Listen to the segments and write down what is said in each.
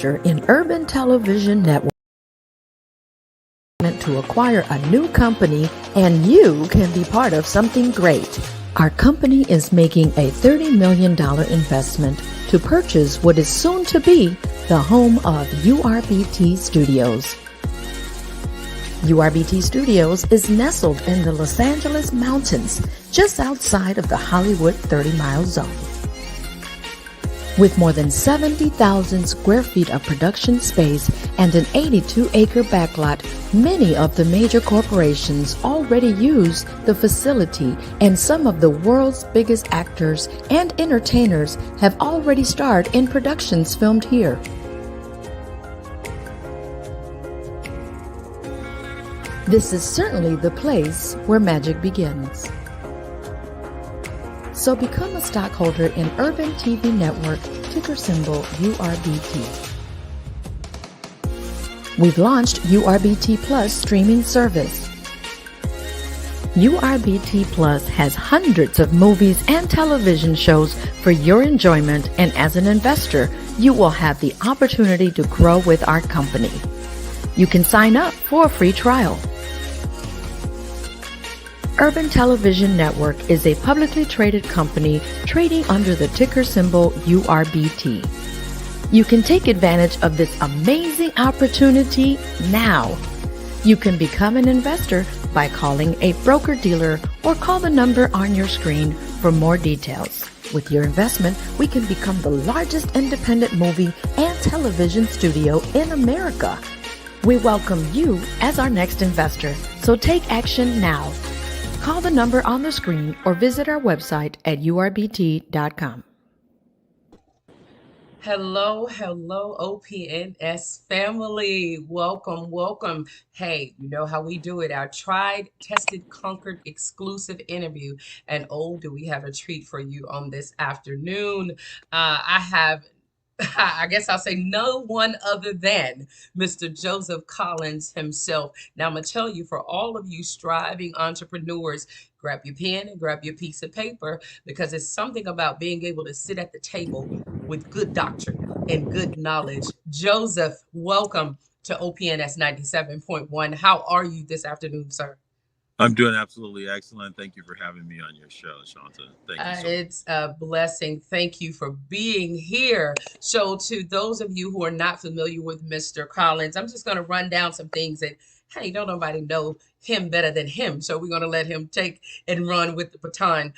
in Urban Television Network to acquire a new company, and you can be part of something great. Our company is making a $30 million investment to purchase what is soon to be the home of URBT Studios. URBT Studios is nestled in the Los Angeles mountains, just outside of the Hollywood 30-mile zone. With more than 70,000 square feet of production space and an 82-acre backlot, many of the major corporations already use the facility, and some of the world's biggest actors and entertainers have already starred in productions filmed here. This is certainly the place where magic begins. So become a stockholder in Urban TV Network, ticker symbol URBT. We've launched URBT Plus streaming service. URBT Plus has hundreds of movies and television shows for your enjoyment, and as an investor, you will have the opportunity to grow with our company. You can sign up for a free trial. Urban Television Network is a publicly traded company trading under the ticker symbol URBT. You can take advantage of this amazing opportunity now. You can become an investor by calling a broker-dealer or call the number on your screen for more details. With your investment, we can become the largest independent movie and television studio in America. We welcome you as our next investor, so take action now. Call the number on the screen or visit our website at urbt.com. Hello, OPNS family. Welcome. Hey, you know how we do it. Our tried, tested, conquered exclusive interview. And oh, do we have a treat for you on this afternoon. I have I guess I'll say no one other than Mr. Joseph Collins himself. Now, I'm going to tell you, for all of you striving entrepreneurs, grab your pen and grab your piece of paper, because it's something about being able to sit at the table with good doctrine and good knowledge. Joseph, welcome to OPNS 97.1. How are you this afternoon, sir? I'm doing absolutely excellent. Thank you for having me on your show, Shanta. Thank you so much. It's a blessing. Thank you for being here. So to those of you who are not familiar with Mr. Collins, I'm just going to run down some things that, hey, don't nobody know him better than him. So we're going to let him take and run with the baton.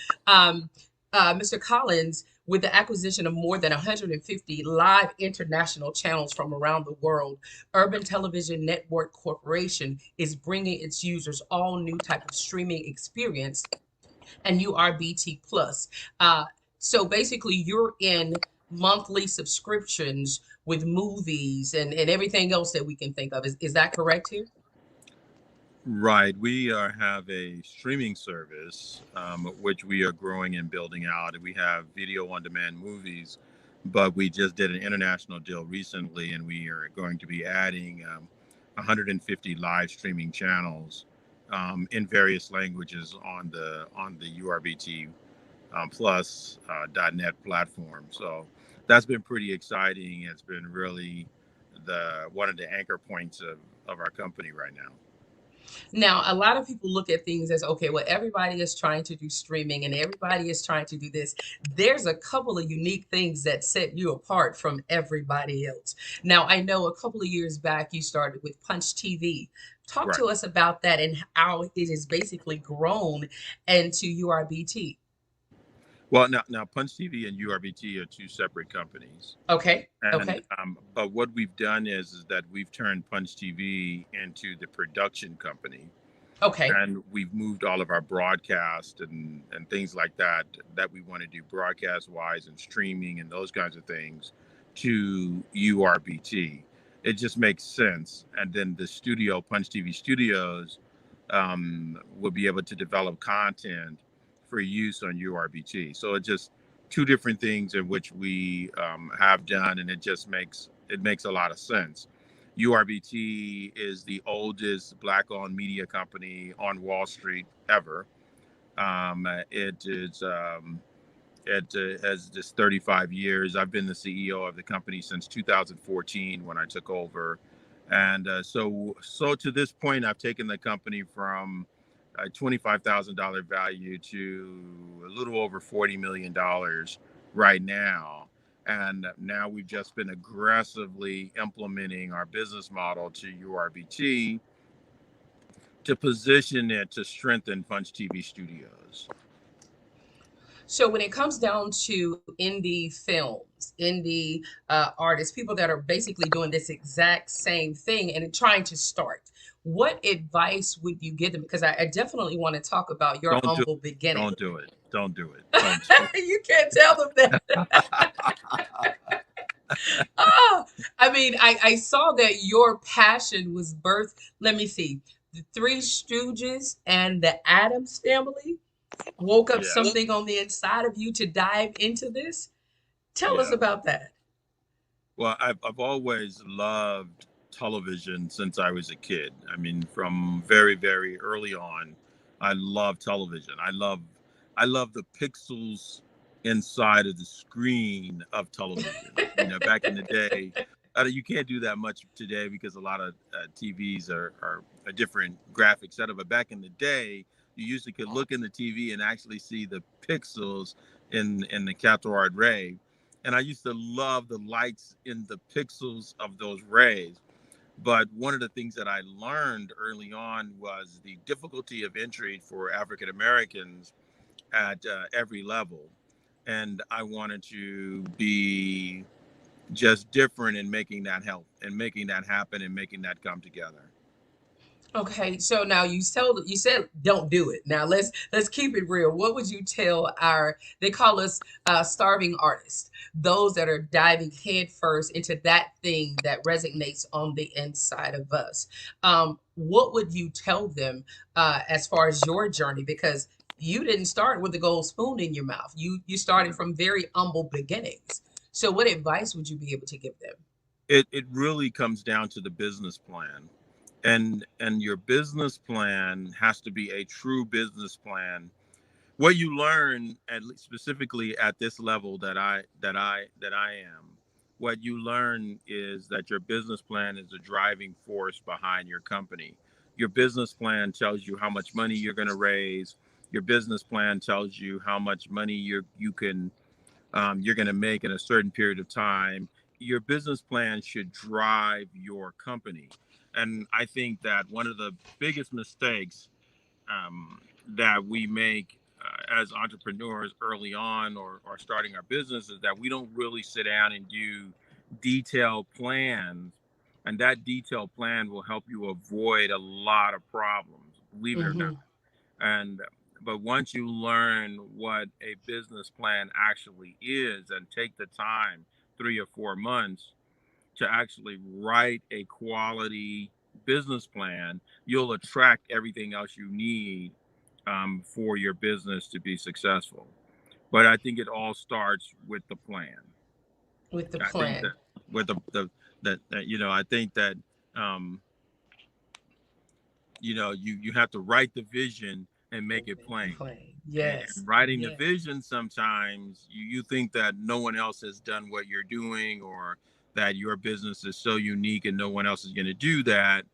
Mr. Collins, with the acquisition of more than 150 live international channels from around the world, Urban Television Network Corporation is bringing its users all new type of streaming experience and URBT Plus. So basically, you're in monthly subscriptions with movies and everything else that we can think of. Is that correct here? Right. We have a streaming service, which we are growing and building out. We have video on demand movies, but we just did an international deal recently, and we are going to be adding 150 live streaming channels in various languages on the URBT Plus .net platform. So that's been pretty exciting. It's been really one of the anchor points of our company right now. Now, a lot of people look at things as, okay, well, everybody is trying to do streaming and everybody is trying to do this. There's a couple of unique things that set you apart from everybody else. Now, I know a couple of years back, you started with Punch TV. Talk to us about that and how it has basically grown into URBT. Well, now Punch TV and URBT are two separate companies. Okay. But what we've done is that we've turned Punch TV into the production company. Okay. And we've moved all of our broadcast and things like that we want to do broadcast wise and streaming and those kinds of things to URBT. It just makes sense. And then the studio, Punch TV Studios, will be able to develop content for use on URBT. So it's just two different things in which we have done, and it just makes a lot of sense. URBT is the oldest Black-owned media company on Wall Street ever. It is It has just 35 years. I've been the CEO of the company since 2014 when I took over, and so to this point, I've taken the company from a $25,000 value to a little over $40 million right now. And now we've just been aggressively implementing our business model to URBT to position it to strengthen Punch TV Studios. So when it comes down to indie films, indie artists, people that are basically doing this exact same thing and trying to start, what advice would you give them? Because I definitely want to talk about your Don't do it. humble beginning. Don't do it. Don't do it. Don't do You can't tell them that. it. Ah, I mean, I saw that your passion was birthed. Let me see. The Three Stooges and the Addams Family woke up Yeah. something on the inside of you to dive into this. Tell us Yeah. about that. Well, I've always loved television since I was a kid. I mean, from very, very early on, I love television. I love the pixels inside of the screen of television. You know, back in the day, you can't do that much today because a lot of TVs are a different graphic setup. But back in the day, you usually could look in the TV and actually see the pixels in the cathode ray, and I used to love the lights in the pixels of those rays. But one of the things that I learned early on was the difficulty of entry for African Americans at every level. And I wanted to be just different in making that help and making that happen and making that come together. Okay, so now you said don't do it. Now let's keep it real. What would you tell our, they call us starving artists, those that are diving headfirst into that thing that resonates on the inside of us? What would you tell them as far as your journey? Because you didn't start with the gold spoon in your mouth. You started from very humble beginnings. So what advice would you be able to give them? It really comes down to the business plan. And your business plan has to be a true business plan. What you learn, at least specifically at this level that I am, what you learn is that your business plan is the driving force behind your company. Your business plan tells you how much money you're going to raise. Your business plan tells you how much money you're going to make in a certain period of time. Your business plan should drive your company. And I think that one of the biggest mistakes that we make as entrepreneurs early on or starting our business is that we don't really sit down and do detailed plans. And that detailed plan will help you avoid a lot of problems, believe it or not. Mm-hmm. And but once you learn what a business plan actually is and take the time, 3 or 4 months, to actually write a quality business plan, you'll attract everything else you need for your business to be successful. But I think it all starts with the plan. With the I think that plan. with that I think that um, you have to write the vision and make it plain. Plain. And Yes. writing the Yeah. vision, sometimes you think that no one else has done what you're doing, or that your business is so unique and no one else is going to do that.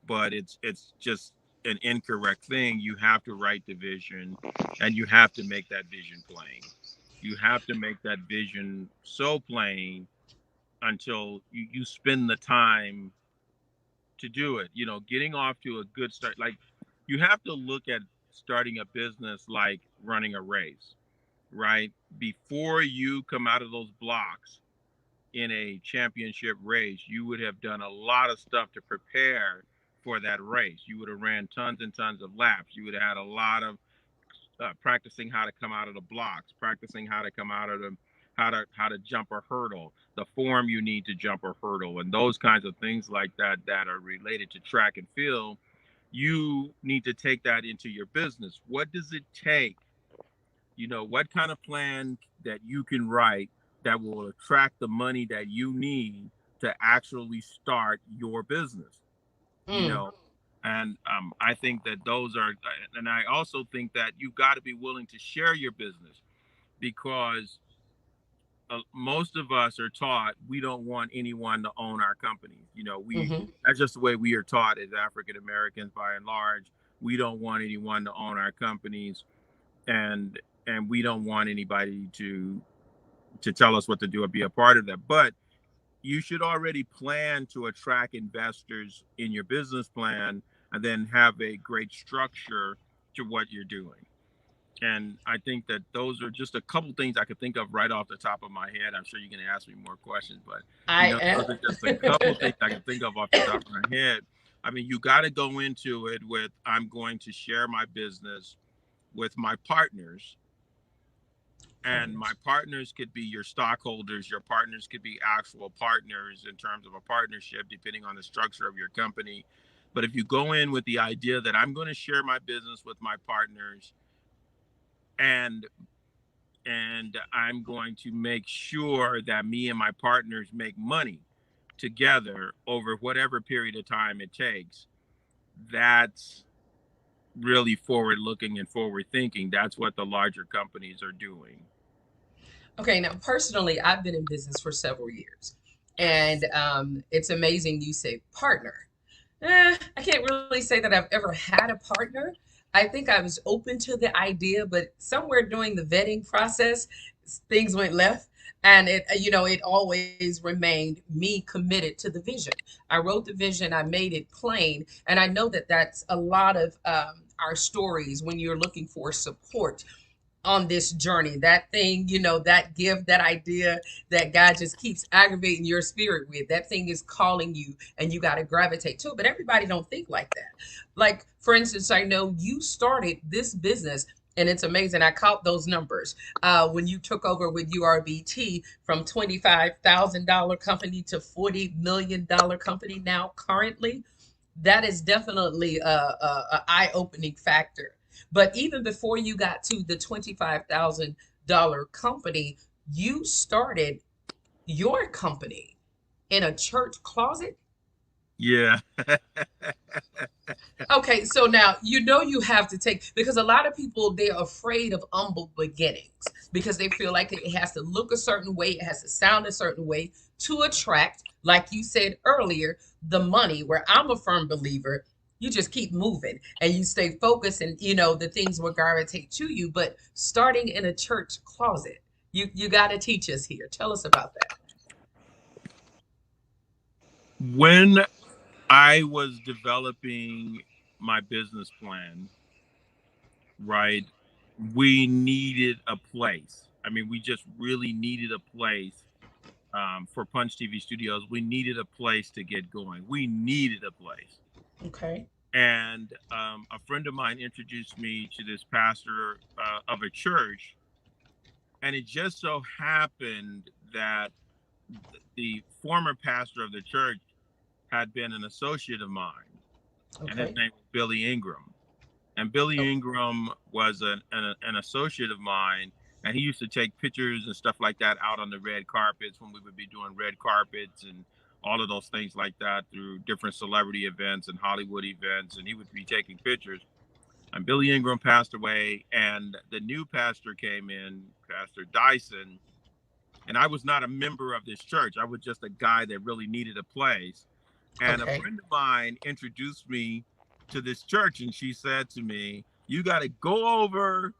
But it's just an incorrect thing. You have to write the vision, and you have to make that vision plain. You have to make that vision so plain until you spend the time to do it. Getting off to a good start. Like, you have to look at starting a business like running a race, right? Before you come out of those blocks in a championship race, you would have done a lot of stuff to prepare for that race. You would have ran tons and tons of laps. You would have had a lot of practicing how to come out of the blocks, practicing how to come out of the how to jump a hurdle, the form you need to jump a hurdle, and those kinds of things like that that are related to track and field. You need to take that into your business. What does it take? What kind of plan that you can write that will attract the money that you need to actually start your business? you Mm. know and I think that those are, and I also think that you've got to be willing to share your business. because most of us are taught we don't want anyone to own our companies. That's just the way we are taught as African Americans by and large. We don't want anyone to own our companies, and we don't want anybody to tell us what to do or be a part of that. But you should already plan to attract investors in your business plan, and then have a great structure to what you're doing. And I think that those are just a couple things I could think of right off the top of my head. I'm sure you're going to ask me more questions, but those are just a couple things I can think of off the top of my head. I mean, you got to go into it with, I'm going to share my business with my partners. And my partners could be your stockholders. Your partners could be actual partners in terms of a partnership, depending on the structure of your company. But if you go in with the idea that I'm going to share my business with my partners, and I'm going to make sure that me and my partners make money together over whatever period of time it takes, that's really forward looking and forward thinking. That's what the larger companies are doing. Okay, now personally, I've been in business for several years, and it's amazing you say partner. I can't really say that I've ever had a partner. I think I was open to the idea, but somewhere during the vetting process, things went left. And it always remained me committed to the vision. I wrote the vision, I made it plain, and I know that that's a lot of our stories when you're looking for support on this journey. That thing, that gift, that idea that God just keeps aggravating your spirit with, that thing is calling you and you got to gravitate to it. But everybody don't think like that. Like, for instance, I know you started this business, and it's amazing. I caught those numbers when you took over with URBT, from $25,000 company to $40 million company now currently. That is definitely a eye-opening factor. But even before you got to the $25,000 company, you started your company in a church closet. Yeah. Okay, so now you have to take, because a lot of people, they're afraid of humble beginnings because they feel like it has to look a certain way, it has to sound a certain way to attract, like you said earlier, the money. Where I'm a firm believer, you just keep moving and you stay focused, and the things will gravitate to you. But starting in a church closet, you got to teach us here. Tell us about that. When I was developing my business plan, right, we needed a place. I mean, we just really needed a place for Punch TV Studios. We needed a place to get going. We needed a place. Okay. And a friend of mine introduced me to this pastor of a church. And it just so happened that the former pastor of the church had been an associate of mine. Okay. And his name was Billy Ingram. And Billy Ingram was an associate of mine. And he used to take pictures and stuff like that out on the red carpets when we would be doing red carpets and all of those things like that through different celebrity events and Hollywood events. And he would be taking pictures. And Billy Ingram passed away, and the new pastor came in, Pastor Dyson. And I was not a member of this church. I was just a guy that really needed a place. And a friend of mine introduced me to this church, and she said to me, you got to go over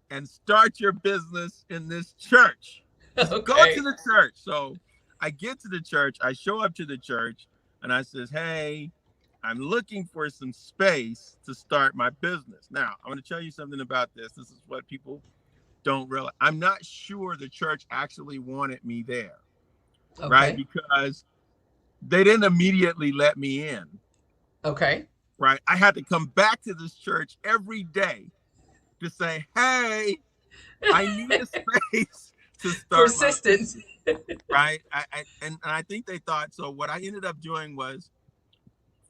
and start your business in this church. Go to the church. So I get to the church, I show up to the church, and I says, hey, I'm looking for some space to start my business. Now, I'm going to tell you something about this. This is what people don't realize. I'm not sure the church actually wanted me there, right? Because they didn't immediately let me in. Okay. Right. I had to come back to this church every day to say, hey, I need a space to start. Persistence. Right. And I think they thought so. What I ended up doing was,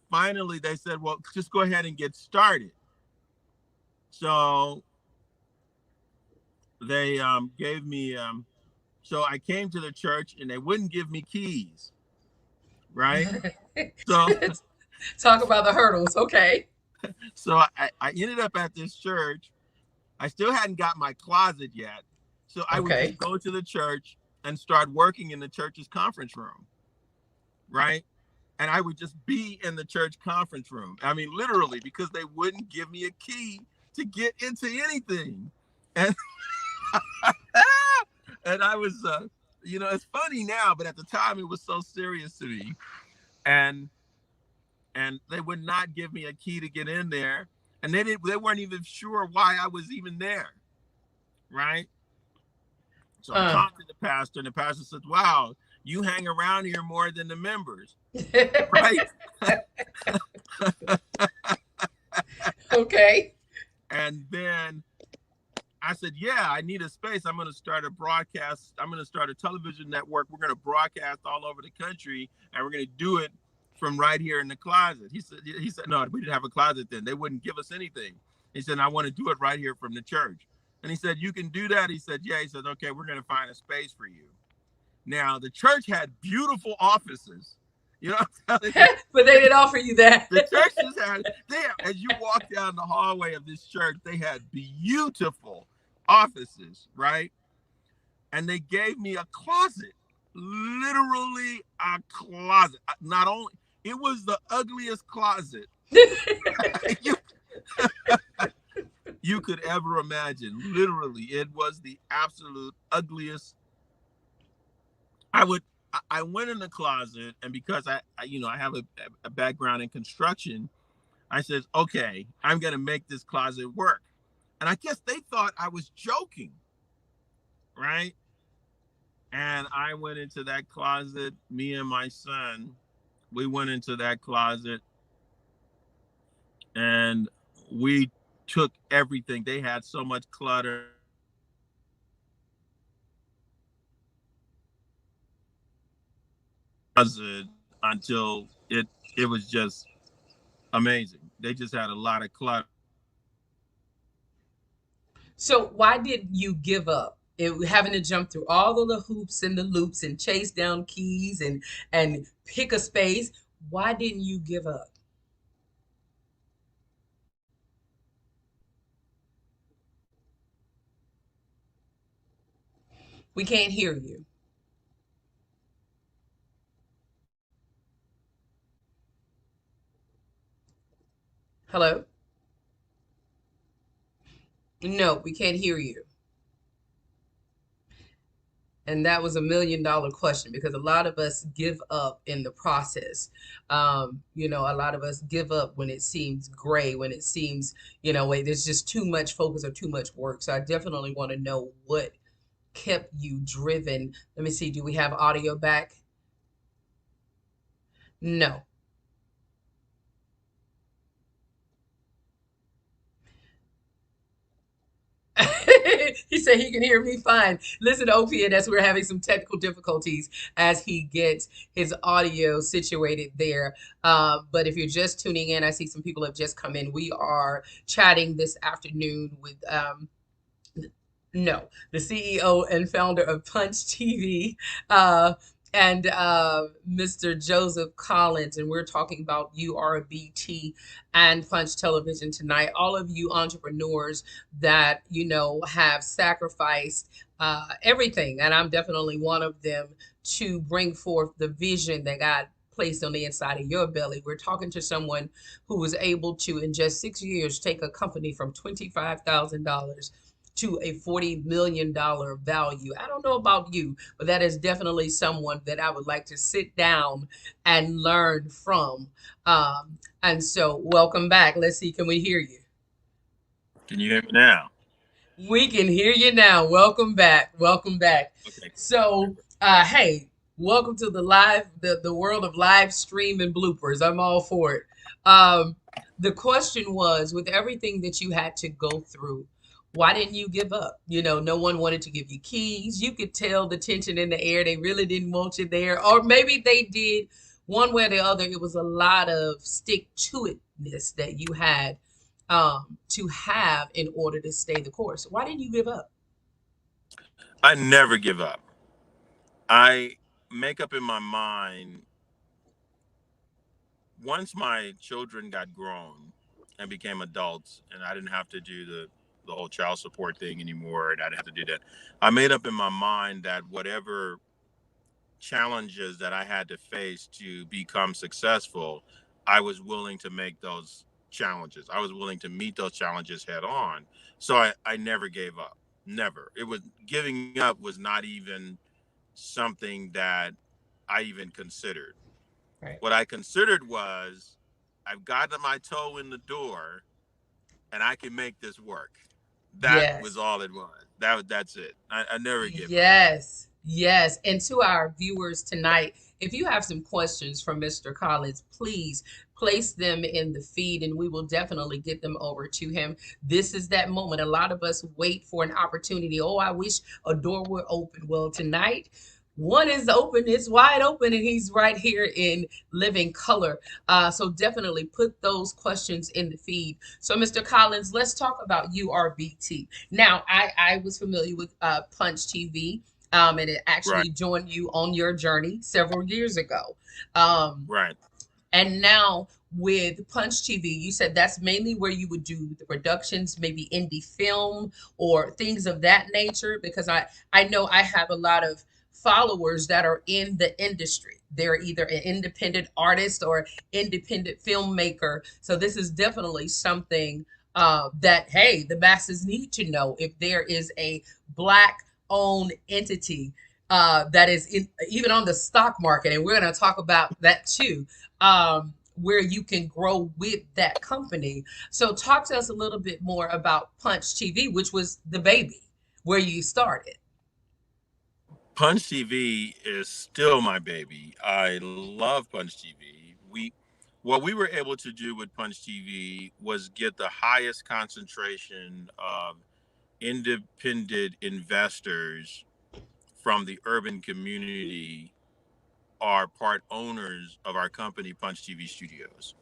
finally, they said, well, just go ahead and get started. So they gave me, so I came to the church and they wouldn't give me keys. Right. So talk about the hurdles. Okay. So I ended up at this church. I still hadn't got my closet yet. So I would Okay. just go to the church and start working in the church's conference room, right? And I would just be in the church conference room. I mean, literally, because they wouldn't give me a key to get into anything. And and I was, it's funny now, but at the time it was so serious to me. And they would not give me a key to get in there, and they weren't even sure why I was even there, right? So I talked to the pastor, and the pastor said, "Wow, you hang around here more than the members." Right. Okay. And then I said, "Yeah, I need a space. I'm going to start a broadcast. I'm going to start a television network. We're going to broadcast all over the country, and we're going to do it from right here in the closet." He said, "No, we didn't have a closet then. They wouldn't give us anything." He said, "I want to do it right here from the church." And he said, "You can do that?" He said, "Yeah." He said, "Okay, we're going to find a space for you." Now, the church had beautiful offices. You know what I'm telling you? But they didn't offer you that. The churches as you walk down the hallway of this church, they had beautiful offices, right? And they gave me a closet, literally a closet. Not only, it was the ugliest closet you, you could ever imagine. Literally, it was the absolute ugliest. I went in the closet, and because I have a background in construction, I said, "Okay, I'm gonna make this closet work." And I guess they thought I was joking, right? And I went into that closet, me and my son, we went into that closet, and we took everything. They had so much clutter until it was just amazing. They just had a lot of clutter. So why did you give up? Having to jump through all of the hoops and the loops and chase down keys and pick a space. Why didn't you give up? We can't hear you. Hello? No, we can't hear you. And that was $1 million question because a lot of us give up in the process. A lot of us give up when it seems gray, when it seems, wait, there's just too much focus or too much work. So I definitely want to know what kept you driven. Let me see, do we have audio back? No. He said he can hear me fine. Listen, OPNS, we're having some technical difficulties as he gets his audio situated there. But if you're just tuning in, I see some people have just come in. We are chatting this afternoon with no, the CEO and founder of Punch TV, and Mr. Joseph Collins, and we're talking about URBT and Punch Television tonight. All of you entrepreneurs that have sacrificed everything, and I'm definitely one of them, to bring forth the vision that God placed on the inside of your belly. We're talking to someone who was able to, in just 6 years, take a company from $25,000 to a $40 million value. I don't know about you, but that is definitely someone that I would like to sit down and learn from. And so, welcome back. Let's see, can we hear you? Can you hear me now? We can hear you now. Welcome back. Welcome back. Okay. So, hey, welcome to the world of live stream and bloopers. I'm all for it. The question was, with everything that you had to go through, why didn't you give up? No one wanted to give you keys. You could tell the tension in the air. They really didn't want you there. Or maybe they did. One way or the other, it was a lot of stick to itness that you had to have in order to stay the course. Why didn't you give up? I never give up. I make up in my mind, once my children got grown and became adults, and I didn't have to do the the whole child support thing anymore, and I didn't have to do that. I made up in my mind that whatever challenges that I had to face to become successful, I was willing to make those challenges. I was willing to meet those challenges head on. So I never gave up. Never. It was giving up was not even something that I even considered. Right. What I considered was I've gotten my toe in the door and I can make this work. That was Yes. all it was. That's it. I never give up. Yes, yes. And to our viewers tonight, if you have some questions from Mr. Collins, please place them in the feed and we will definitely get them over to him. This is that moment. A lot of us wait for an opportunity. Oh, I wish a door were open. Well, tonight, one is open, it's wide open, and he's right here in living color. So definitely put those questions in the feed. So, Mr. Collins, let's talk about URBT. Now, I was familiar with Punch TV, and it Right. actually joined you on your journey several years ago. Um, Right. and now with Punch TV, you said that's mainly where you would do the productions, maybe indie film or things of that nature. Because I know I have a lot of followers that are in the industry. They're either an independent artist or independent filmmaker. So this is definitely something that hey, the masses need to know. If there is a black owned entity that is in, even on the stock market, and we're going to talk about that too, where you can grow with that company. So, talk to us a little bit more about Punch TV, which was the baby where you started. Punch TV is still my baby. I love Punch TV. What we were able to do with Punch TV was get the highest concentration of independent investors from the urban community are part owners of our company, Punch TV Studios.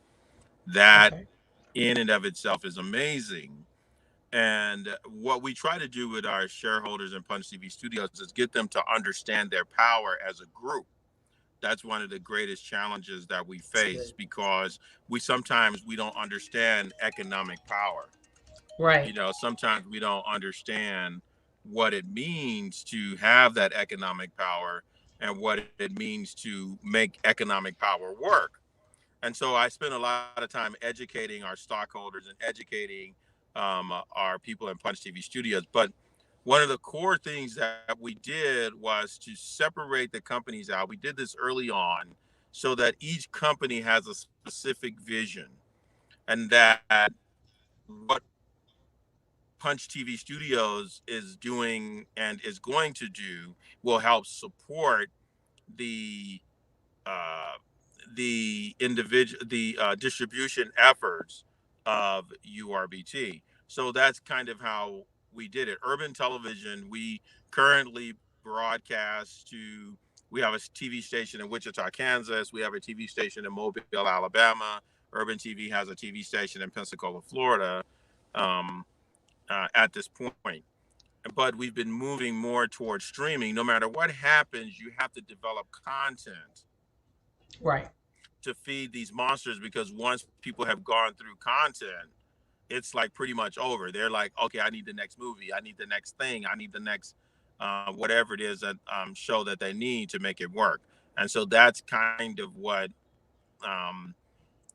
That Okay. in and of itself is amazing. And what we try to do with our shareholders in Punch TV Studios is get them to understand their power as a group. That's one of the greatest challenges that we That's face good. because we don't understand economic power. Right. Sometimes we don't understand what it means to have that economic power and what it means to make economic power work. And so I spent a lot of time educating our stockholders and educating our people in Punch TV Studios. But one of the core things that we did was to separate the companies out. We did this early on so that each company has a specific vision, and that what Punch TV Studios is doing and is going to do will help support the uh, distribution efforts of URBT. So that's kind of how we did it. Urban television, we currently broadcast to. We have a TV station in Wichita, Kansas. We have a TV station in Mobile, Alabama. Urban TV has a TV station in Pensacola, Florida. Um, at this point, but we've been moving more towards streaming. No matter what happens, you have to develop content Right. to feed these monsters because once people have gone through content, it's like pretty much over. They're like, okay, I need the next movie, I need the next thing, I need the next whatever it is that show that they need to make it work. And so um,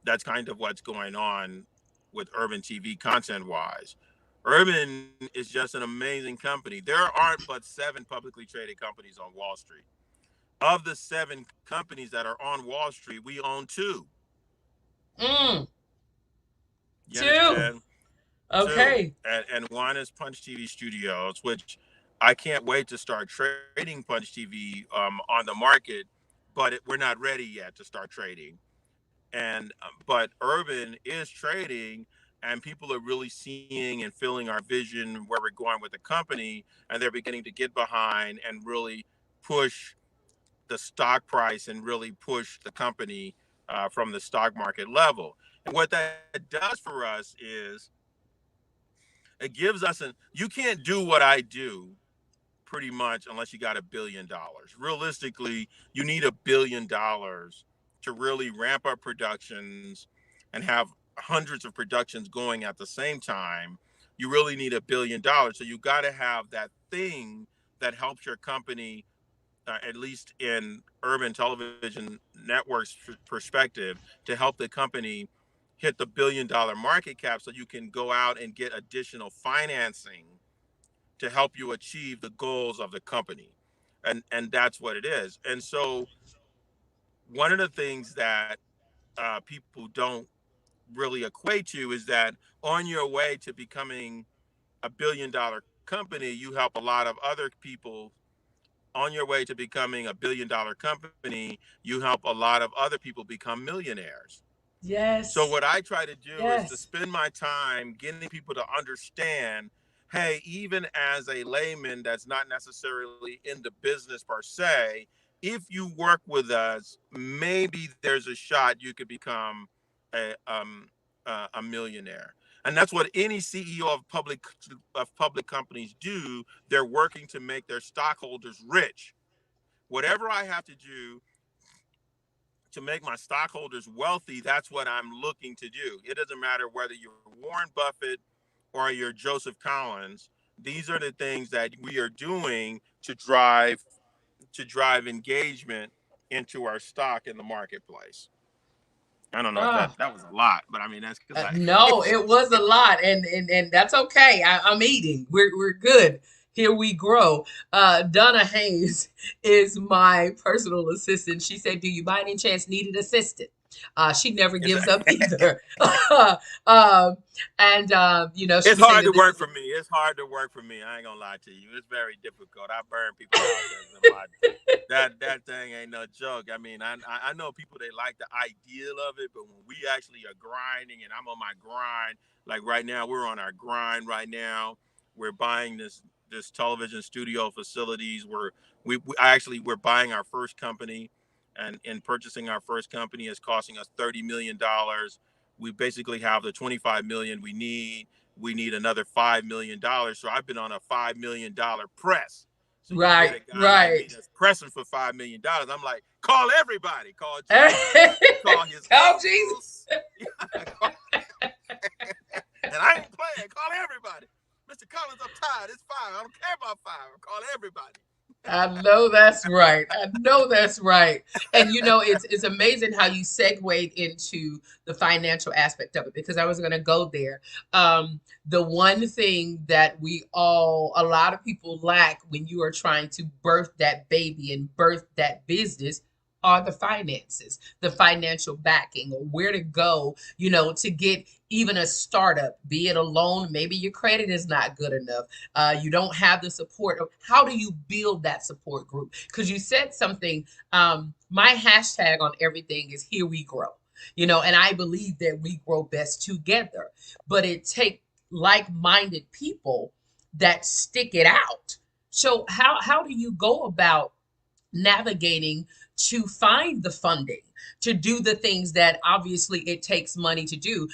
that's kind of what's going on with Urban TV content wise. Urban is just an amazing company. There aren't but 7 publicly traded companies on Wall Street. Of the 7 companies that are on Wall Street, we own 2. Mm, You two. understand? 2, Okay. and one is Punch TV Studios, which I can't wait to start trading Punch TV on the market, but we're not ready yet to start trading. And but Urban is trading, and people are really seeing and feeling our vision where we're going with the company, and they're beginning to get behind and really push the stock price and really push the company from the stock market level. And what that does for us is it gives us an you can't do what I do pretty much unless you got $1 billion. Realistically, you need $1 billion to really ramp up productions and have hundreds of productions going at the same time. you really need $1 billion. So you got to have that thing that helps your company, at least in urban television networks perspective, to help the company hit the $1 billion market cap, so you can go out and get additional financing to help you achieve the goals of the company. And that's what it is. And so one of the things that people don't really equate to is that on your way to becoming a $1 billion company, you help a lot of other people. On your way to becoming a $1 billion company, you help a lot of other people become millionaires. So Yes. what I try to do is to Yes. spend my time getting people to understand, hey, even as a layman that's not necessarily in the business per se, if you work with us, maybe there's a shot you could become a millionaire. And that's what any CEO of public companies do. They're working to make their stockholders rich. Whatever I have to do to make my stockholders wealthy, that's what I'm looking to do. It doesn't matter whether you're Warren Buffett or you're Joseph Collins. These are the things that we are doing to drive engagement into our stock in the marketplace. I don't know if that Ah. that was a lot, but I mean that's because I No, it was a lot, and that's okay. I'm eating. We're good. Here we grow. Donna Hayes is my personal assistant. She said, "Do you by any chance need an assistant?" She never it's gives up either. um, and she it's was saying hard that to this work is for me. It's hard to work for me. I ain't gonna lie to you. It's very difficult. I burn people out because of my that thing ain't no joke. I mean, I know people, they like the ideal of it, but when we actually are grinding, and I'm on my grind, like right now, we're on our grind right now. We're buying this television studio facilities. We're buying our first company, and in purchasing our first company is costing us $30 million. We basically have the 25 million we need. We need another $5 million. So I've been on a $5 million press. So you get right, a guy like me right. that's pressing for $5 million. I'm like, call everybody. Call Jesus. Call his Call Jesus. angels. And I ain't playing. Call everybody. Mr. Collins, I'm tired. It's five. I don't care about five. I'm calling everybody. I know that's right. I know that's right. And it's amazing how you segued into the financial aspect of it, because I was going to go there. The one thing that a lot of people lack when you are trying to birth that baby and birth that business are the finances, the financial backing, or where to go, to get even a startup, be it a loan. Maybe your credit is not good enough, you don't have the support. How do you build that support group? Because you said something. My hashtag on everything is here we grow. And I believe that we grow best together. But it takes like-minded people that stick it out. So how do you go about navigating to find the funding to do the things that obviously it takes money to do?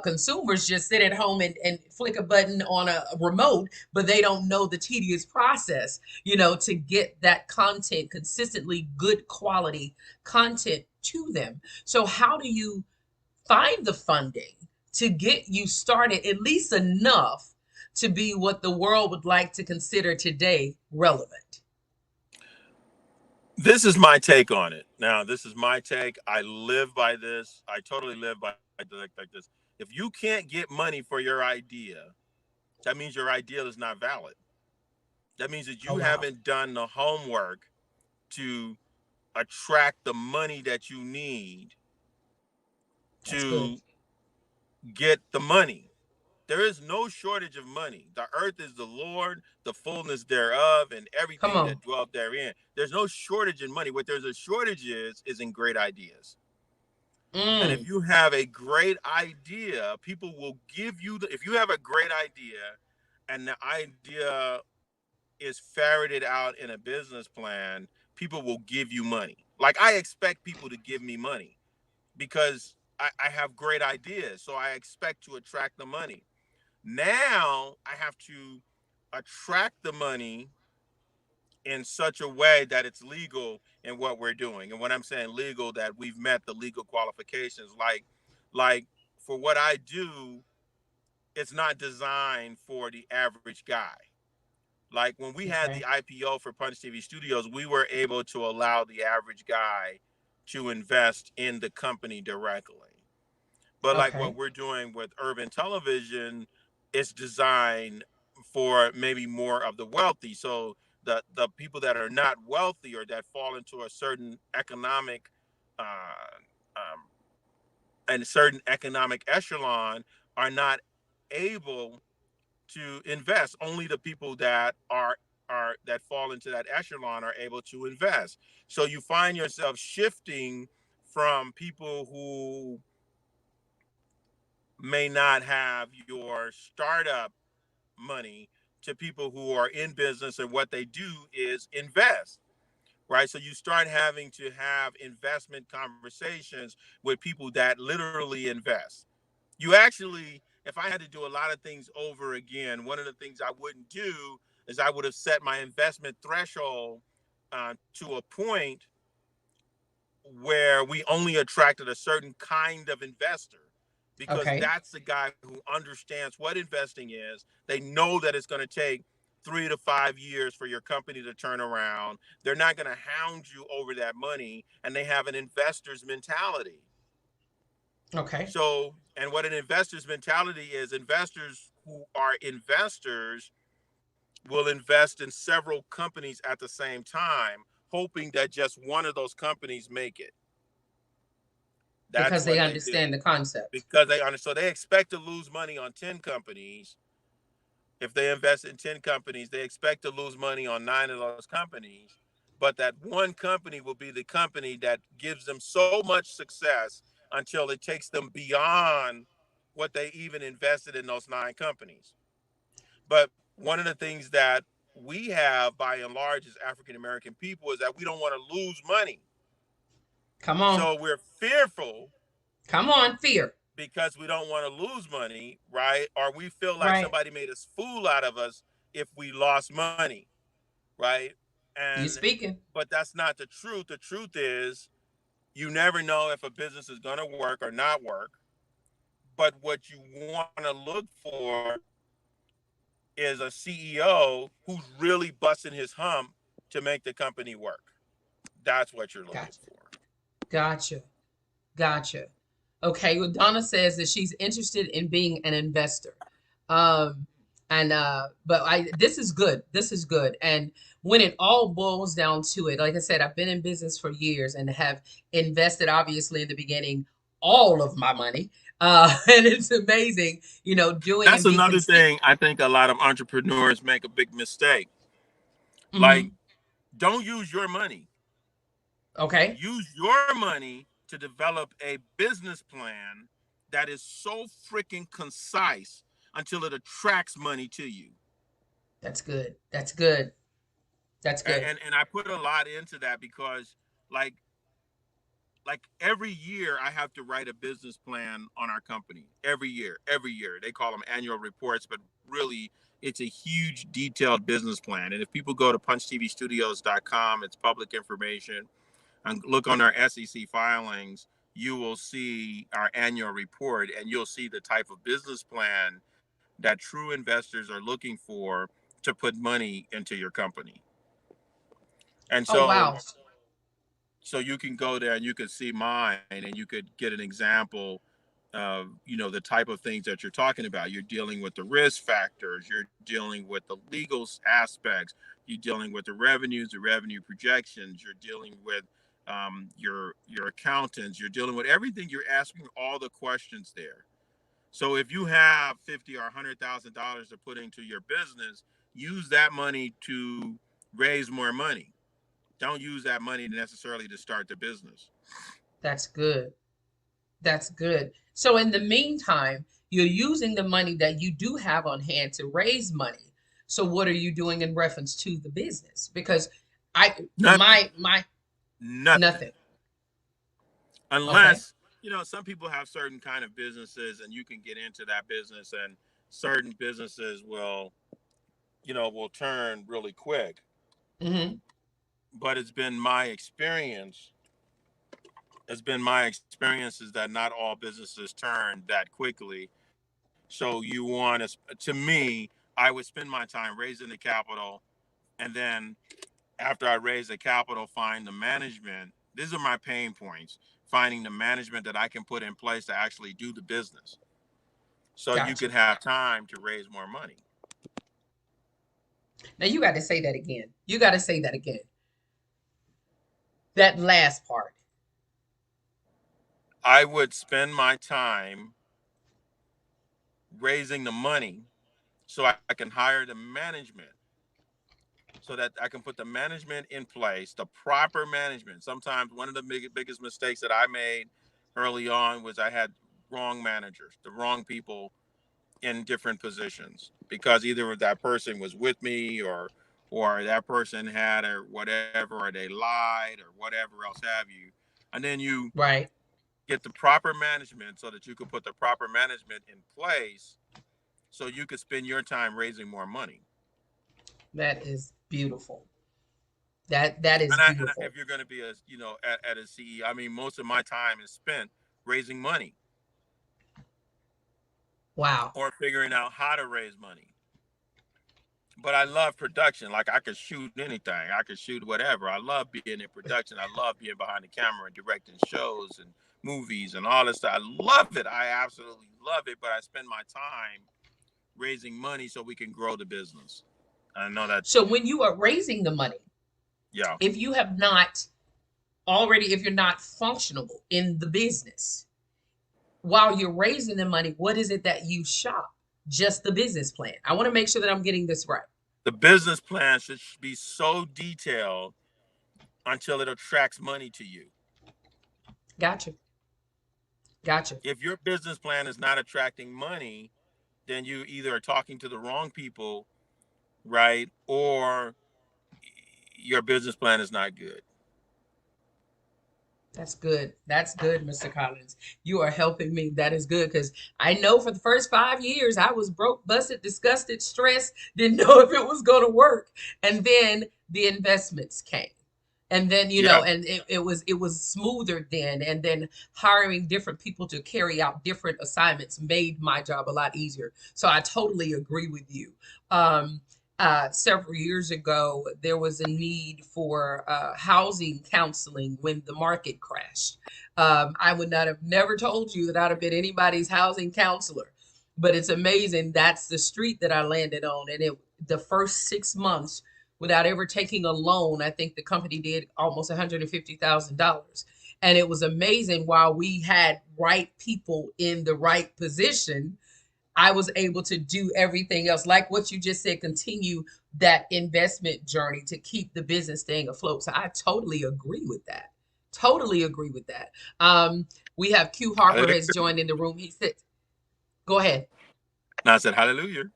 Consumers just sit at home and flick a button on a remote, but they don't know the tedious process, to get that content, consistently good quality content, to them. So how do you find the funding to get you started, at least enough to be what the world would like to consider today relevant? This is my take on it. Now, this is my take. I live by this. I totally live by like this. If you can't get money for your idea, that means your idea is not valid. That means that Oh, you wow. haven't done the homework to attract the money that you need That's good. to get the money. There is no shortage of money. The earth is the Lord, the fullness thereof, and Come everything on. that dwelt therein. There's no shortage in money. What there's a shortage is in great ideas. And if Mm, you have a great idea, people will give you if you have a great idea and the idea is ferreted out in a business plan, people will give you money. Like I expect people to give me money because I have great ideas. So I expect to attract the money. Now I have to attract the money in such a way that it's legal in what we're doing. And when I'm saying legal, that we've met the legal qualifications. Like for what I do, it's not designed for the average guy. Like when we had the Okay. IPO for Punch TV Studios, we were able to allow the average guy to invest in the company directly. But like what Okay. we're doing with urban television, it's designed for maybe more of the wealthy. So the people that are not wealthy or that fall into a certain economic uh, um, and certain economic echelon are not able to invest. Only the people that are that fall into that echelon are able to invest. So you find yourself shifting from people who may not have your startup money to people who are in business, and what they do is invest, right? So you start having to have investment conversations with people that literally invest. You actually, if I had to do a lot of things over again, one of the things I wouldn't do is I would have set my investment threshold to a point where we only attracted a certain kind of investor, because Okay. that's the guy who understands what investing is. They know that it's going to take 3 to 5 years for your company to turn around. They're not going to hound you over that money, and they have an investor's mentality. Okay. So, and what an investor's mentality is, investors who are investors will invest in several companies at the same time, hoping that just one of those companies make it. That's Because they what they do, understand the concept. because they understand. So they expect to lose money on 10 companies. If they invest in 10 companies, they expect to lose money on 9 of those companies. But that one company will be the company that gives them so much success until it takes them beyond what they even invested in those 9 companies. But one of the things that we have by and large as African American people is that we don't want to lose money. Come on. So we're fearful Come on, fear. because we don't want to lose money, right? Or we feel like Right. somebody made us fool out of us if we lost money, right? You And speaking. but that's not the truth. The truth is you never know if a business is going to work or not work. But what you want to look for is a CEO who's really busting his hump to make the company work. That's what you're looking Gotcha. for. Gotcha. Gotcha. Okay. Well, Donna says that she's interested in being an investor. Um, and but I this is good. This is good. And when it all boils down to it, like I said, I've been in business for years and have invested obviously in the beginning all of my money. And it's amazing, doing That's and being another consistent. thing I think a lot of entrepreneurs make a big mistake. Like, Hmm. don't use your money. Okay. Use your money to develop a business plan that is so freaking concise until it attracts money to you. That's good. That's good. That's And, good. and, and I put a lot into that because, like, every year I have to write a business plan on our company. Every year. They call them annual reports, but really it's a huge detailed business plan. And if people go to punchtvstudios.com, it's public information, and look on our SEC filings, you will see our annual report, and you'll see the type of business plan that true investors are looking for to put money into your company. And Oh wow. so you can go there and you can see mine, and you could get an example of the type of things that you're talking about. You're dealing with the risk factors, you're dealing with the legal aspects, you're dealing with the revenues, the revenue projections, you're dealing with your accountants, you're dealing with everything. You're asking all the questions there. So if you have 50 or $100,000 to put into your business, use that money to raise more money. Don't use that money necessarily to start the business. That's good. That's good. So in the meantime, you're using the money that you do have on hand to raise money. So what are you doing in reference to the business? Because I Nothing. my Nothing. nothing. Okay. Unless, some people have certain kind of businesses and you can get into that business, and certain businesses will turn really quick. Hmm. But it's been my experience is that not all businesses turn that quickly. So you want to me, I would spend my time raising the capital, and then after I raise the capital, find the management. These are my pain points. Finding the management that I can put in place to actually do the business. So you Gotcha. can have time to raise more money. Now you got to say that again. You got to say that again. That last part. I would spend my time raising the money so I can hire the management, so that I can put the management in place, the proper management. Sometimes one of the biggest mistakes that I made early on was I had wrong managers, the wrong people in different positions, because either that person was with me, or that person had or whatever, or they lied or whatever else have you. And then you Right. get the proper management so that you can put the proper management in place so you could spend your time raising more money. That is beautiful. That is And beautiful. if you're going to be at a CEO, I mean, most of my time is spent raising money Wow. or figuring out how to raise money. But I love production. Like, I could shoot anything. I could shoot whatever. I love being in production. I love being behind the camera and directing shows and movies and all this stuff. I love it. I absolutely love it. But I spend my time raising money so we can grow the business. I know that. So when you are raising the money, Yeah. if you have not already, if you're not functional in the business, while you're raising the money, what is it that you shop? Just the business plan. I want to make sure that I'm getting this right. The business plan should be so detailed until it attracts money to you. Gotcha. Gotcha. If your business plan is not attracting money, then you either are talking to the wrong people, right? Or your business plan is not good. That's good. That's good, Mr. Collins. You are helping me. That is good because I know for the first 5 years I was broke, busted, disgusted, stressed, didn't know if it was going to work. And then the investments came. And then, Yeah. and it was smoother then. And then hiring different people to carry out different assignments made my job a lot easier. So I totally agree with you. Several years ago, there was a need for housing counseling when the market crashed. I would not have never told you that I'd have been anybody's housing counselor, but it's amazing. That's the street that I landed on. And the first 6 months, without ever taking a loan, I think the company did almost $150,000. And it was amazing. While we had right people in the right position, I was able to do everything else, like what you just said, continue that investment journey to keep the business staying afloat. So I totally agree with that. Totally agree with that. We have Q Harper Hallelujah. has joined in the room. He said, go ahead. And I said, hallelujah.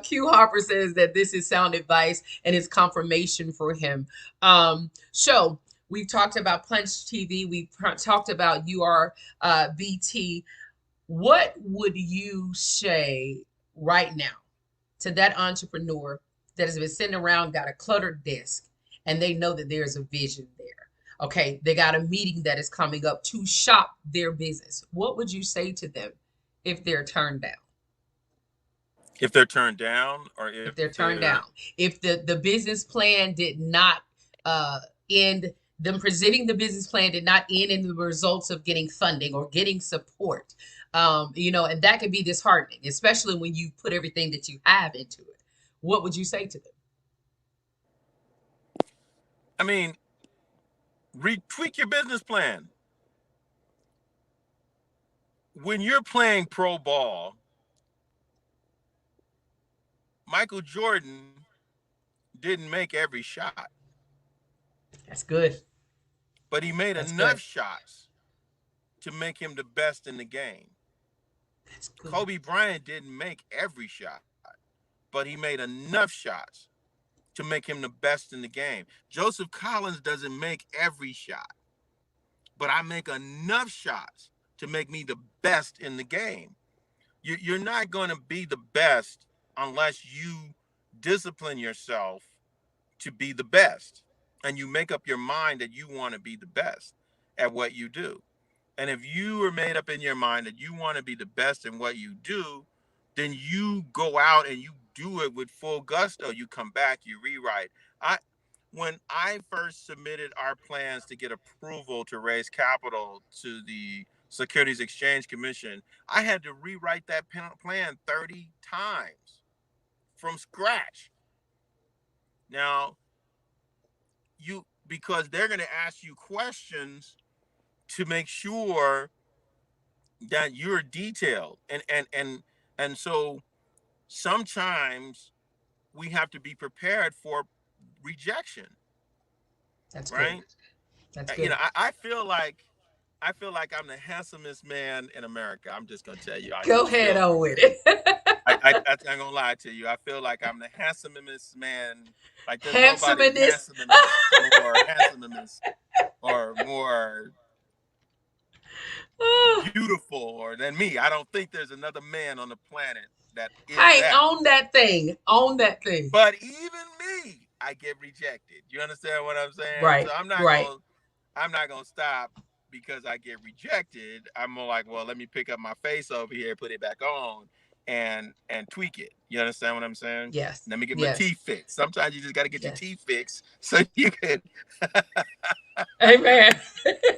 Q Harper says that this is sound advice and it's confirmation for him. So we've talked about Punch TV. We've talked about URBT. What would you say right now to that entrepreneur that has been sitting around, got a cluttered desk, and they know that there's a vision there? Okay, they got a meeting that is coming up to shop their business. What would you say to them if they're turned down? If they're turned down, or If they're turned down, if the business plan did not end, them presenting the business plan did not end in the results of getting funding or getting support, and that can be disheartening, especially when you put everything that you have into it. What would you say to them? I mean, retweak your business plan. When you're playing pro ball, Michael Jordan didn't make every shot, That's good. but he made That's enough good. shots to make him the best in the game. That's good. Kobe Bryant didn't make every shot, but he made enough shots to make him the best in the game. Joseph Collins doesn't make every shot, but I make enough shots to make me the best in the game. You're not going to be the best unless you discipline yourself to be the best, and you make up your mind that you want to be the best at what you do. And if you are made up in your mind that you want to be the best in what you do, then you go out and you do it with full gusto. You come back, you rewrite. I When I first submitted our plans to get approval to raise capital to the Securities Exchange Commission, I had to rewrite that plan 30 times from scratch. Now, because they're going to ask you questions to make sure that you're detailed, and so sometimes we have to be prepared for rejection, That's good. right? That's You know, good. I feel like I'm the handsomest man in America. I'm just gonna tell you, I Go just ahead feel on with it. I'm not gonna lie to you. I feel like I'm the handsomest man. Like there's Handsome nobody in this. handsomest or more beautiful or than me. I don't think there's another man on the planet that is Hey, that. own that thing. Own that thing. But even me, I get rejected. You understand what I'm saying? So Right. Right. I'm not gonna stop because I get rejected. I'm more like, well, let me pick up my face over here, put it back on, and tweak it. You understand what I'm saying? Yes. Let me get my Yes. teeth fixed. Sometimes you just got to get your Yes. teeth fixed so Amen.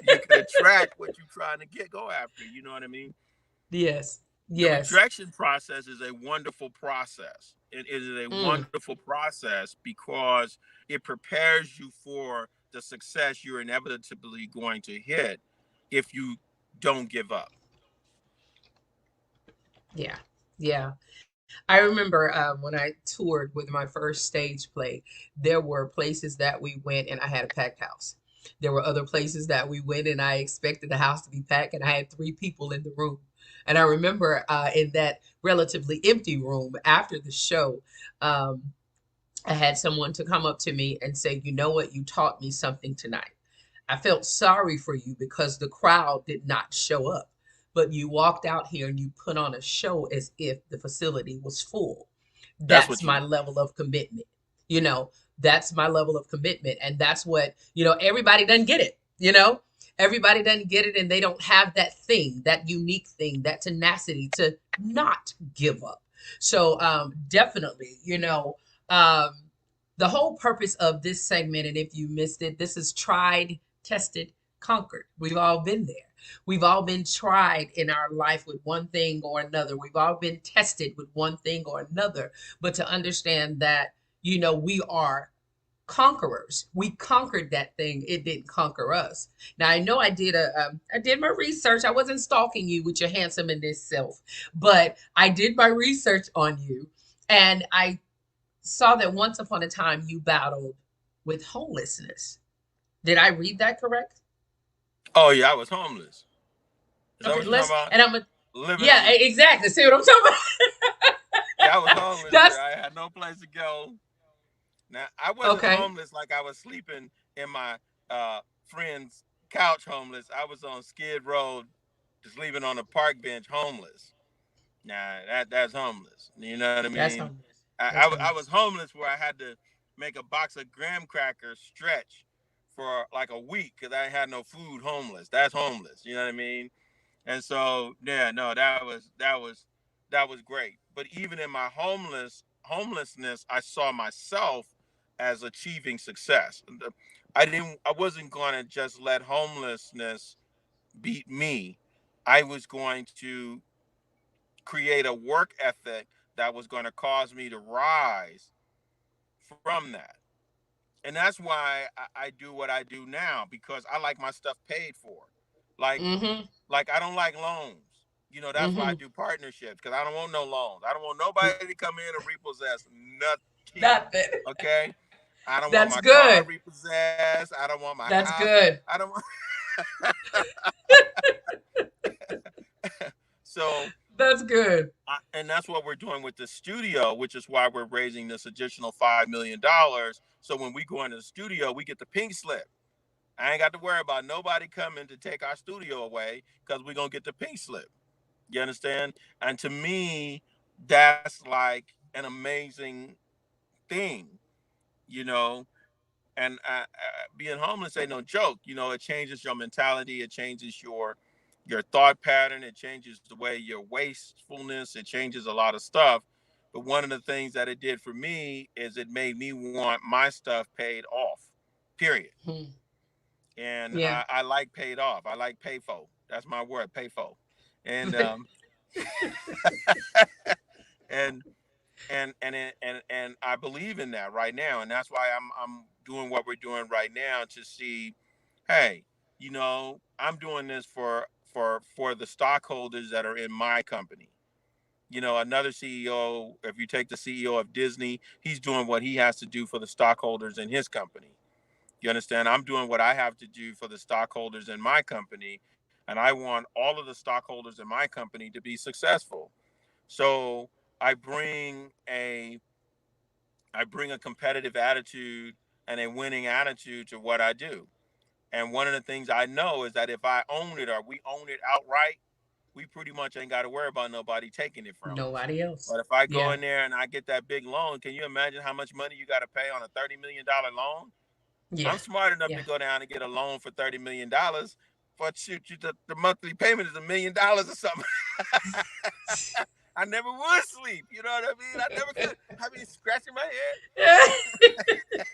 you can attract what you're trying to go after. You know what I mean? Yes. The Yes. rejection process is a wonderful process. It is a Mm. wonderful process because it prepares you for the success you're inevitably going to hit if you don't give up. Yeah. Yeah. I remember when I toured with my first stage play, there were places that we went and I had a packed house. There were other places that we went and I expected the house to be packed and I had three people in the room. And I remember in that relatively empty room after the show, um, I had someone to come up to me and say, you know what, you taught me something tonight. I felt sorry for you because the crowd did not show up, but you walked out here and you put on a show as if the facility was full. That's That's what you my do. level of commitment. You know, that's my level of commitment. And that's what, everybody doesn't get it, Everybody doesn't get it and they don't have that thing, that unique thing, that tenacity to not give up. So definitely, um, the whole purpose of this segment, and if you missed it, this is tried, tested, conquered. We've all been there. We've all been tried in our life with one thing or another. We've all been tested with one thing or another. But to understand that, we are conquerors. We conquered that thing. It didn't conquer us. Now I know I did my research. I wasn't stalking you with your handsome in this self, but I did my research on you, and I saw that once upon a time you battled with homelessness. Did I read that correct? Oh yeah, I was homeless. Is that Okay, what you're talking about? Living on yeah, the exactly. See what I'm talking about? Yeah, I was homeless. That's I had no place to go. Now I wasn't okay. homeless like I was sleeping in my friend's couch homeless. I was on Skid Row, sleeping on a park bench homeless. Nah, that's homeless. You know what I That's mean? homeless. That's I was homeless. homeless where I had to make a box of graham crackers stretch for like a week because I had no food. Homeless. That's homeless. You know what I mean? And so yeah, no, that was great. But even in my homelessness, I saw myself as achieving success. I wasn't going to just let homelessness beat me. I was going to create a work ethic that was going to cause me to rise from that. And that's why I do what I do now because I like my stuff paid for. Like Mm-hmm. I don't like loans. You know, that's why I Mm-hmm. do partnerships because I don't want no loans. I don't want nobody to come in and repossess nothing. Nothing. Okay? I don't want That's my car good. repossessed. I don't want my That's house. good. I don't want so That's good. and that's what we're doing with the studio, which is why we're raising this additional $5 million. So when we go into the studio, we get the pink slip. I ain't got to worry about nobody coming to take our studio away because we're gonna get the pink slip. You understand? And to me, that's like an amazing thing, you know. And being homeless ain't no joke. You know, it changes your mentality. It changes your your thought pattern. It changes the way your wastefulness. It changes a lot of stuff. But one of the things that it did for me is it made me want my stuff paid off, period. Hmm. And Yeah. I like paid off. I like payfo. That's my word, payfo. And and and I believe in that right now, and that's why I'm doing what we're doing right now to see, hey, I'm doing this for the stockholders that are in my company. Another CEO, if you take the CEO of Disney, he's doing what he has to do for the stockholders in his company. You understand? I'm doing what I have to do for the stockholders in my company, and I want all of the stockholders in my company to be successful. So I bring a competitive attitude and a winning attitude to what I do. And one of the things I know is that if I own it or we own it outright, we pretty much ain't got to worry about nobody taking it from us. Nobody else. But if I go Yeah. in there and I get that big loan, can you imagine how much money you got to pay on a $30 million loan? Yeah. I'm smart enough Yeah. to go down and get a loan for $30 million, but shoot, the monthly payment is $1 million or something. I never would sleep. You know what I mean? I never could. I be scratching my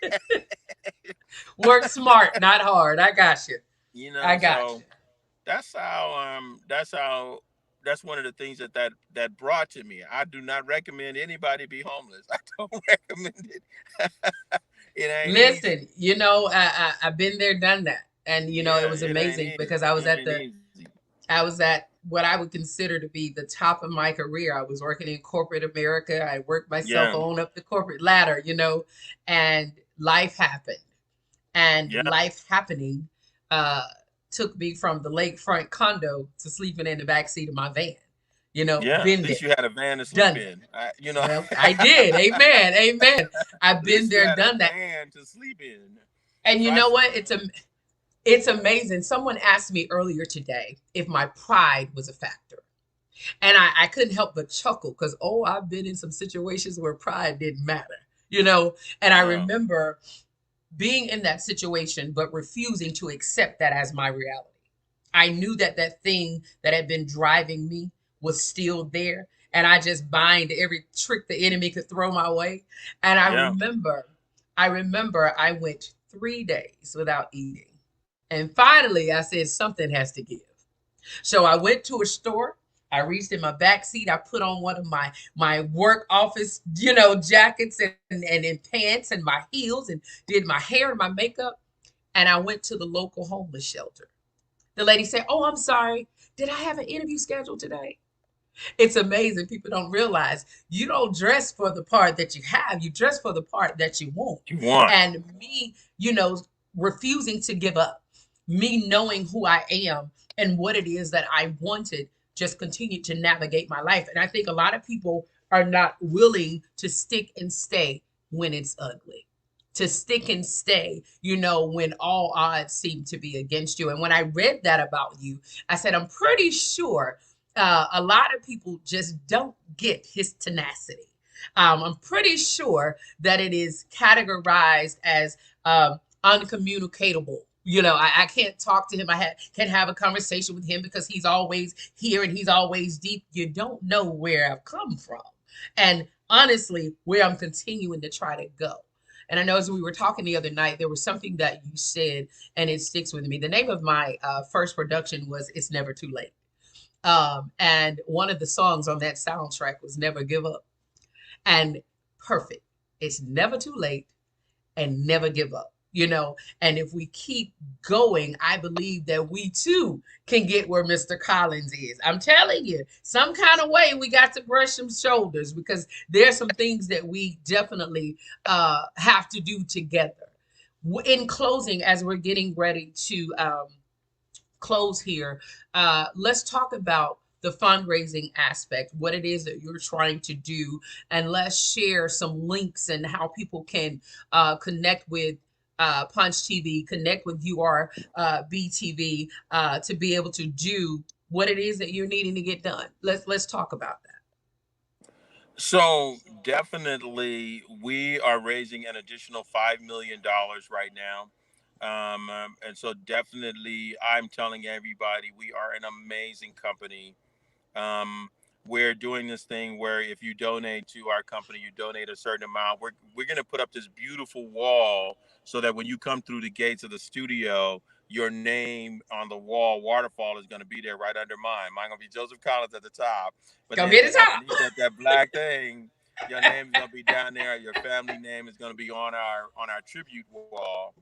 head. Work smart, not hard. I got you. I got So you. that's one of the things that brought to me. I do not recommend anybody be homeless. I don't recommend it. It ain't Listen, easy. I've been there, done that, and it Yeah, was it ain't amazing easy. because It ain't easy. I was at what I would consider to be the top of my career. I was working in corporate America. I worked myself Yeah, on up the corporate ladder, and life happened. And yeah, life happening uh, took me from the lakefront condo to sleeping in the back seat of my van. yeah. At Been least there, you had a van to sleep done that. in. Well, I did. Amen. Amen. I've At been least you there, had a done that. van to sleep in. And you know Trust what? me. It's amazing. Someone asked me earlier today if my pride was a factor. And I couldn't help but chuckle because, I've been in some situations where pride didn't matter. And I No. remember being in that situation, but refusing to accept that as my reality. I knew that that thing that had been driving me was still there. And I just bind every trick the enemy could throw my way. And Yeah. I remember I went 3 days without eating. And finally I said, something has to give. So I went to a store. I reached in my back seat. I put on one of my work office, jackets and pants and my heels and did my hair and my makeup. And I went to the local homeless shelter. The lady said, "Oh, I'm sorry. Did I have an interview scheduled today?" It's amazing. People don't realize you don't dress for the part that you have. You dress for the part that you want. You want. And me, refusing to give up, me knowing who I am and what it is that I wanted, just continued to navigate my life. And I think a lot of people are not willing to stick and stay when it's ugly, to stick and stay, when all odds seem to be against you. And when I read that about you, I said, I'm pretty sure a lot of people just don't get his tenacity. I'm pretty sure that it is categorized as uncommunicatable. I can't talk to him. Can't have a conversation with him because he's always here and he's always deep. You don't know where I've come from. And honestly, where I'm continuing to try to go. And I know as we were talking the other night, there was something that you said, and it sticks with me. The name of my first production was It's Never Too Late. And one of the songs on that soundtrack was Never Give Up. And perfect. It's never too late and never give up. And if we keep going, I believe that we too can get where Mr. Collins is. I'm telling you, some kind of way we got to brush some shoulders because there's some things that we definitely have to do together. In closing, as we're getting ready to close here, let's talk about the fundraising aspect, what it is that you're trying to do, and let's share some links and how people can connect with Punch TV, connect with URBTV to be able to do what it is that you're needing to get done. Let's talk about that. So definitely, we are raising an additional $5 million right now. And so definitely, I'm telling everybody, we are an amazing company. Um, we're doing this thing where if you donate to our company, you donate a certain amount. We're going to put up this beautiful wall so that when you come through the gates of the studio, your name on the wall waterfall is going to be there right under mine. Mine going to be Joseph Collins at the top, but Go then get it up. underneath that black thing, your name is going to be down there. Your family name is going to be on our tribute wall.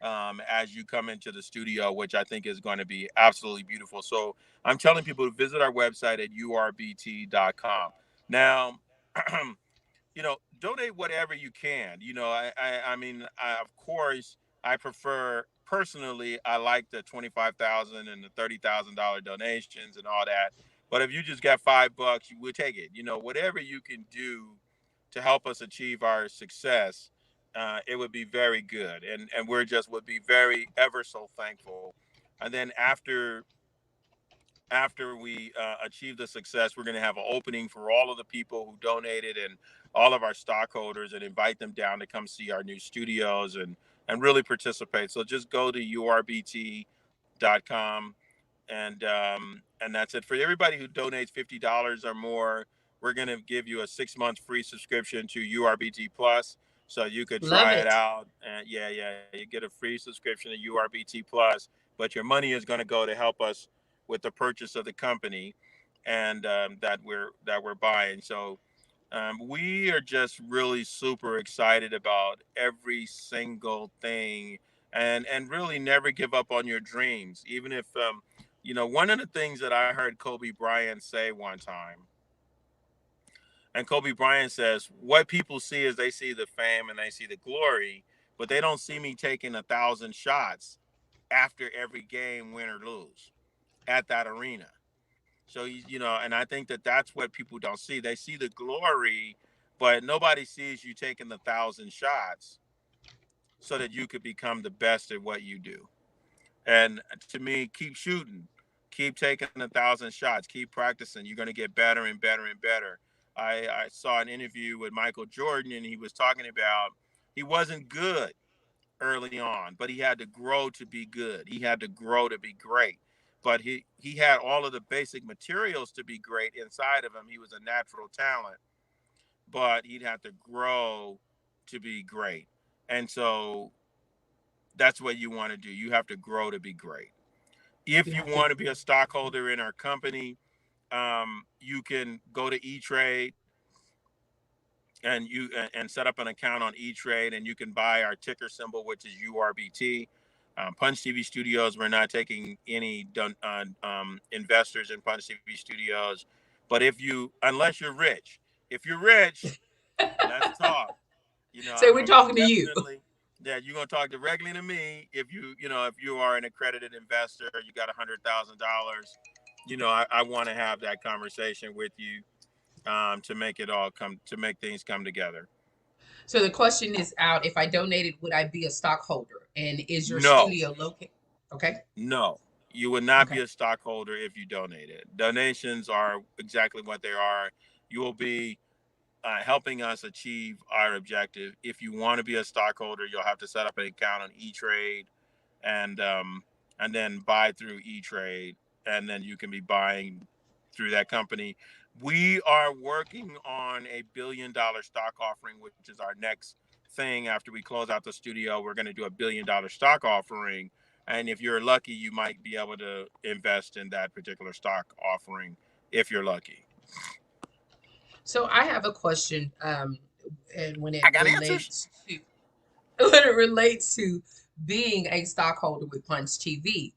As you come into the studio, which I think is going to be absolutely beautiful. So I'm telling people to visit our website at URBT.com. Now, donate whatever you can. I mean, of course, I prefer personally. I like the 25,000 and the $30,000 donations and all that. But if you just got $5, you would take it. Whatever you can do to help us achieve our success, it would be very good, and we're just would be very ever so thankful. And then after we achieve the success, we're going to have an opening for all of the people who donated and all of our stockholders and invite them down to come see our new studios and really participate. So just go to urbt.com and that's it. For everybody who donates $50 or more, we're going to give you a 6 month free subscription to URBT Plus. So you could Love try it it. out. And yeah, you get a free subscription to URBT Plus, but your money is going to go to help us with the purchase of the company and that we're buying. So we are just really super excited about every single thing, and really never give up on your dreams, even if one of the things that I heard Kobe Bryant say one time, and Kobe Bryant says, what people see is they see the fame and they see the glory, but they don't see me taking 1,000 shots after every game, win or lose, at that arena. So and I think that that's what people don't see. They see the glory, but nobody sees you taking 1,000 shots so that you could become the best at what you do. And to me, keep shooting, keep taking 1,000 shots, keep practicing. You're going to get better and better and better. I saw an interview with Michael Jordan, and he was talking about he wasn't good early on, but he had to grow to be good. He had to grow to be great. But he had all of the basic materials to be great inside of him. He was a natural talent, but he'd have to grow to be great. And so that's what you want to do. You have to grow to be great. If You you have to. want to be a stockholder in our company, you can go to E-Trade and set up an account on E-Trade, and you can buy our ticker symbol, which is URBT. Punch TV Studios, we're not taking any investors in Punch TV Studios, but unless you're rich, if you're rich, let's talk. So we're I would talking to you. definitely, yeah, you're gonna talk directly to me if you are an accredited investor, you got $100,000. I want to have that conversation with you to make things come together. So the question is out. If I donated, would I be a stockholder? And is your No, studio located? Okay. no, you would not be Okay. a stockholder if you donated. Donations are exactly what they are. You will be helping us achieve our objective. If you want to be a stockholder, you'll have to set up an account on E-Trade and um, and then buy through E-Trade, and then you can be buying through that company. We are working on a $1 billion stock offering, which is our next thing. After we close out the studio, we're going to do a $1 billion stock offering, and if you're lucky, you might be able to invest in that particular stock offering if you're lucky. So I have a question, and when it I got answers. relates to when it relates to being a stockholder with Punch TV,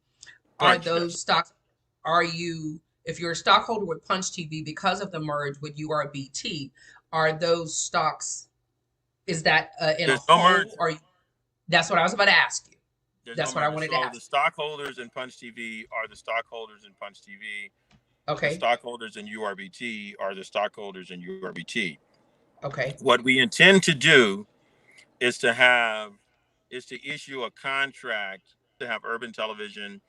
are Punch, yes. those stocks? Are you, if you're a stockholder with Punch TV because of the merge with URBT, are those stocks? Is that in a There's no whole? merger. Or that's what I was about to ask you. There's no That's what I merger. wanted to So the ask. stockholders in Punch TV are the stockholders in Punch TV. The Okay. stockholders in URBT are the stockholders in URBT. Okay. What we intend to do is to issue a contract to have Urban Television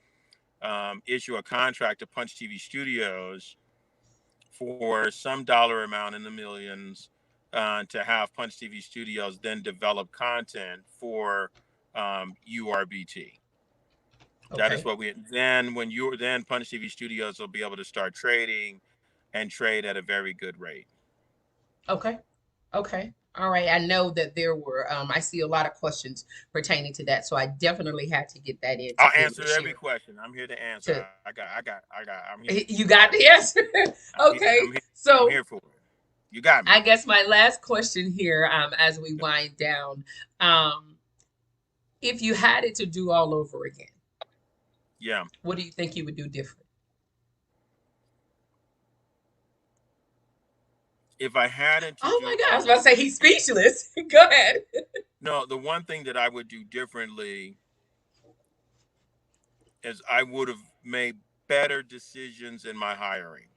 issue a contract to Punch TV Studios for some dollar amount in the millions to have Punch TV Studios then develop content for URBT. That is Okay. what we then then Punch TV Studios will be able to start trading and trade at a very good rate. Okay. Okay. All right. I know that there were, I see a lot of questions pertaining to that. So I definitely had to get that in to I'll be able to answer every share. question. I'm here to answer. To I'm here. You got the answer. Okay. I'm So here for it. You got me. I guess my last question here, as we wind down, um, if you had it to do all over again, Yeah. what do you think you would do different? If I had it to Oh my do God, I was all about to over say he's speechless. Go ahead. No, the one thing that I would do differently is I would have made better decisions in my hiring.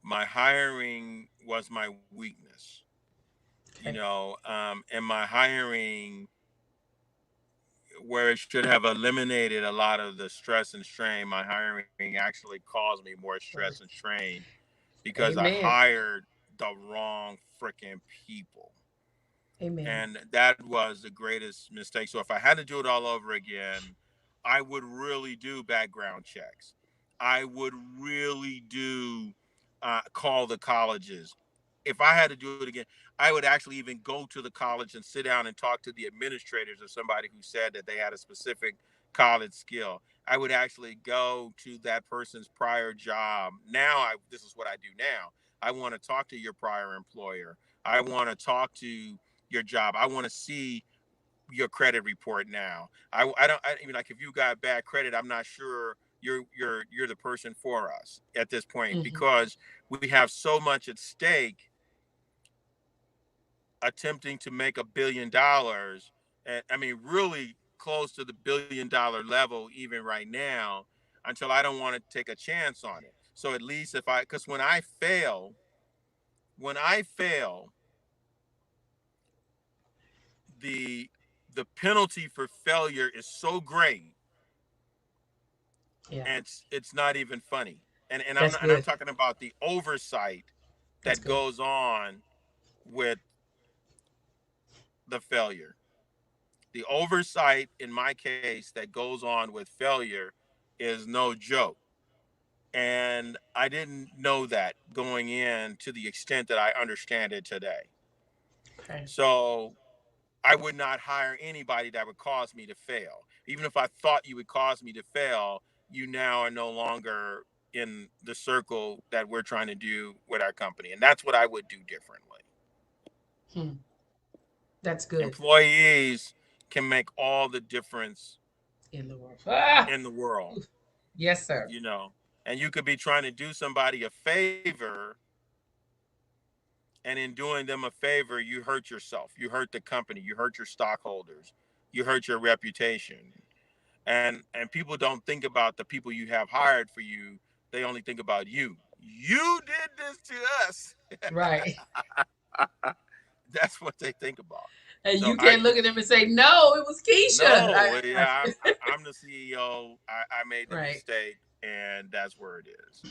My hiring was my weakness, Okay. and my hiring, where it should have eliminated a lot of the stress and strain, my hiring actually caused me more stress and strain because I Amen. hired the wrong freaking people. Amen. And that was the greatest mistake. So if I had to do it all over again, I would really do background checks. I would really do call the colleges. If I had to do it again, I would actually even go to the college and sit down and talk to the administrators or somebody who said that they had a specific college skill. I would actually go to that person's prior job. This is what I do now. I want to talk to your prior employer. I want to talk to your job. I want to see your credit report now. I mean, like, if you got bad credit, I'm not sure you're the person for us at this point, Hmm. because we have so much at stake attempting to make $1 billion, and I mean really close to the $1 billion level even right now, until I don't want to take a chance on it. So at least because when I fail, the the penalty for failure is so great, Yeah, and it's not even funny. And that's I'm good. talking about the oversight That's that good. goes on with the failure. The oversight in my case that goes on with failure is no joke. And I didn't know that going in to the extent that I understand it today. Okay. So I would not hire anybody that would cause me to fail. Even if I thought you would cause me to fail, you now are no longer in the circle that we're trying to do with our company. And that's what I would do differently. Hmm. That's good. Employees can make all the difference In the world. Ah! in the world, Yes, sir. you know. And you could be trying to do somebody a favor, and in doing them a favor, you hurt yourself, you hurt the company, you hurt your stockholders, you hurt your reputation. And people don't think about the people you have hired for you. They only think about you did this to us. Right. That's what they think about. And So you can't look at them and say, no, it was Keisha. no, yeah, I'm the CEO. I made the Right. mistake, and that's where it is.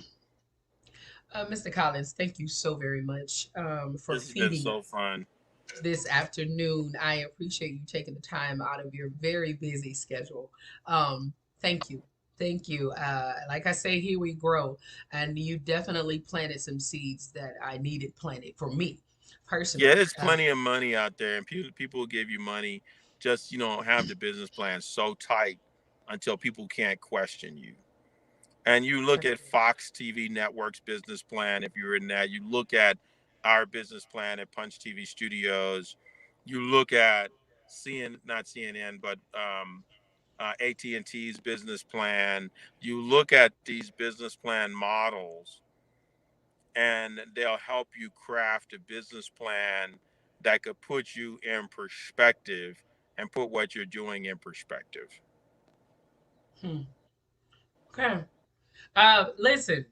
Mr. Collins, thank you so very much for This has been feeding so us fun. this afternoon. I appreciate you taking the time out of your very busy schedule. Thank you. Thank you. Like I say, here we grow. And you definitely planted some seeds that I needed planted for me Yeah, personally. there's plenty of money out there, and people will give you money. Just have the business plan so tight until people can't question you. And you look That's at good. Fox TV Network's business plan, if you're in that. You look at our business plan at Punch TV Studios. You look at not CNN, but AT&T's business plan. You look at these business plan models, and they'll help you craft a business plan that could put you in perspective and put what you're doing in perspective. Hmm. Okay. Listen,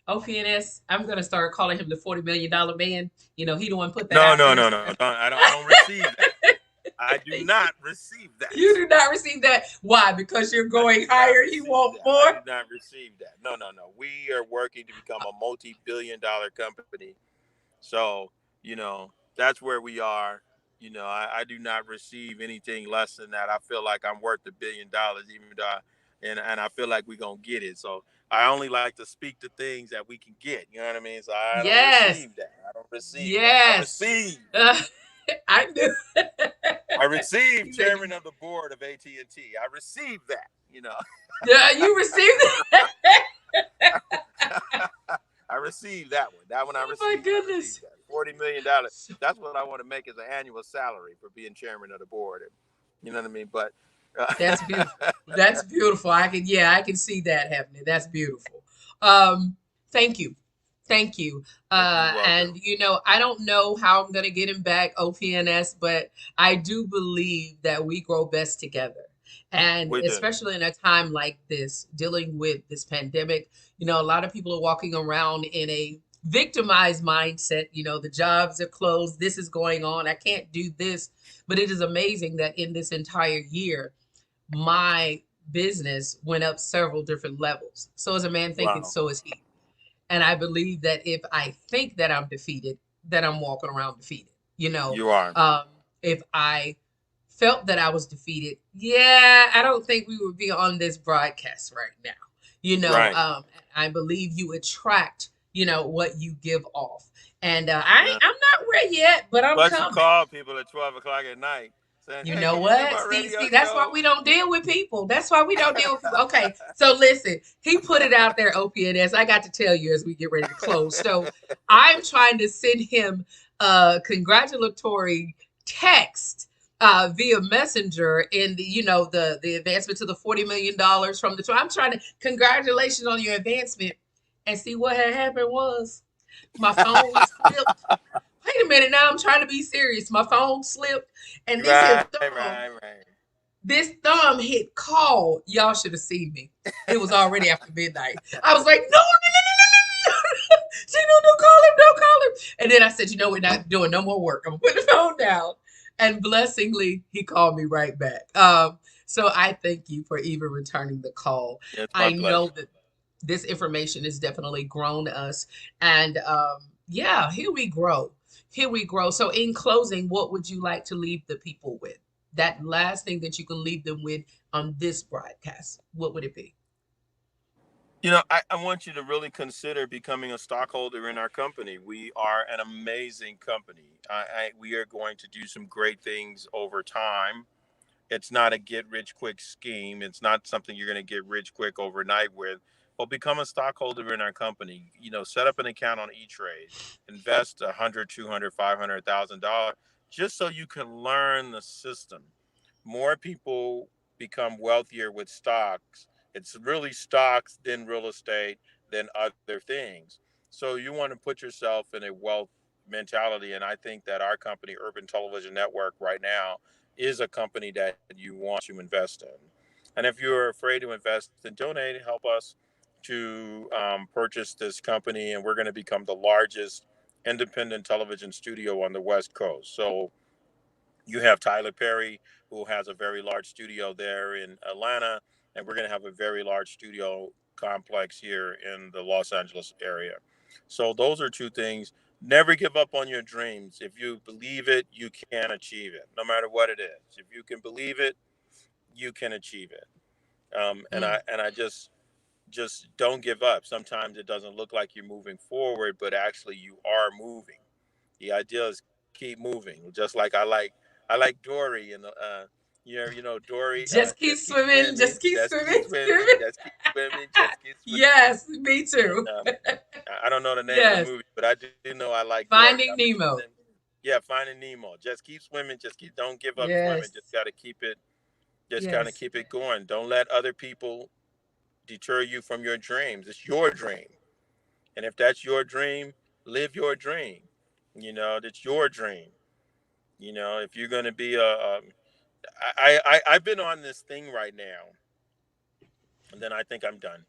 OPNS, I'm gonna start calling him the $40 million man. He the one put that No, out no, there. no, So no. I don't receive that. I do not receive you that. do not receive that. Why? Because you're I do going not higher. You receive want that. I more. do not receive that. No, no, no. We are working to become a multi-billion-dollar company. So, that's where we are. I do not receive anything less than that. I feel like I'm worth $1 billion, even though and I feel like we're gonna get it. So I only like to speak to things that we can get. You know what I mean? So I don't Yes. receive that. I don't receive that. I Yes. receive. I knew. I received He said, chairman of the board of AT&T. I received that. yeah, you received it. I received that one. That one I Oh my received. I received goodness. that $40 million. That's what I want to make as an annual salary for being chairman of the board. And, you know what I mean? But That's beautiful. That's beautiful. I can see that happening. That's beautiful. Um, thank you. Thank you. you're welcome. And I don't know how I'm gonna get him back, OPNS, but I do believe that we grow best together. And We do. especially in a time like this, dealing with this pandemic, a lot of people are walking around in a victimized mindset. The jobs are closed, this is going on, I can't do this. But it is amazing that in this entire year, my business went up several different levels. So as a man thinketh, Wow. so is he. And I believe that if I think that I'm defeated, that I'm walking around defeated. You know, You are. um, if I felt that I was defeated, yeah, I don't think we would be on this broadcast right now. You know, Right. um, I believe you attract, what you give off. And Yeah. I'm not ready yet, but I'm Plus, you coming. call people at 12 o'clock at night saying, You hey, know can you do what? my See, radio see, that's why show? we don't deal with people. That's why we don't deal with people. Okay, so listen, he put it out there, OPNS. I got to tell you as we get ready to close. So I'm trying to send him a congratulatory text via messenger in the advancement to the $40 million from the. I'm trying to congratulations on your advancement, and see what had happened was my phone slipped. Wait a minute, now I'm trying to be serious. My phone slipped, and this his Right, thumb. right, right. This thumb hit call. Y'all should have seen me. It was already after midnight. I was like, no, no, no, no, no, no, no. She don't call him, don't call him. And then I said, we're not doing no more work. I'm gonna put the phone down. And blessingly, he called me right back. So I thank you for even returning the call. It's my I know pleasure. that this information has definitely grown us. And yeah, here we grow. Here we grow. So, in closing, what would you like to leave the people with? That last thing that you can leave them with on this broadcast, what would it be? I want you to really consider becoming a stockholder in our company. We are an amazing company. We are going to do some great things over time. It's not a get rich quick scheme. It's not something you're going to get rich quick overnight with. But become a stockholder in our company. Set up an account on E-Trade, invest 100, 200, $500,000, just so you can learn the system. More people become wealthier with stocks. It's really stocks, then real estate, then other things. So you want to put yourself in a wealth mentality. And I think that our company, Urban Television Network, right now is a company that you want to invest in. And if you're afraid to invest and donate, help us to purchase this company. And we're going to become the largest independent television studio on the West Coast. So you have Tyler Perry, who has a very large studio there in Atlanta, and we're going to have a very large studio complex here in the Los Angeles area. So those are two things. Never give up on your dreams. If you believe it, you can achieve it, no matter what it is. If you can believe it, you can achieve it. And Mm, I just don't give up. Sometimes it doesn't look like you're moving forward, but actually you are moving. The idea is keep moving. Just like I like Dory and Dory. just Just keep keep swimming, swimming. just keep Just keep swimming, swimming. swimming. Just keep swimming. Just keep swimming. Yes, me And too. I don't know the name of the Yes, movie, but I do know I like Dory. I've Finding been swimming. Nemo. Yeah, Finding Nemo. Just keep swimming. Just keep. Don't give up swimming. Yes, Just gotta keep it. Just kind of yes, keep it going. Don't let other people deter you from your dreams. It's your dream. And if that's your dream, live your dream. That's your dream. If you're going to be I've been on this thing right now, and then I think I'm done.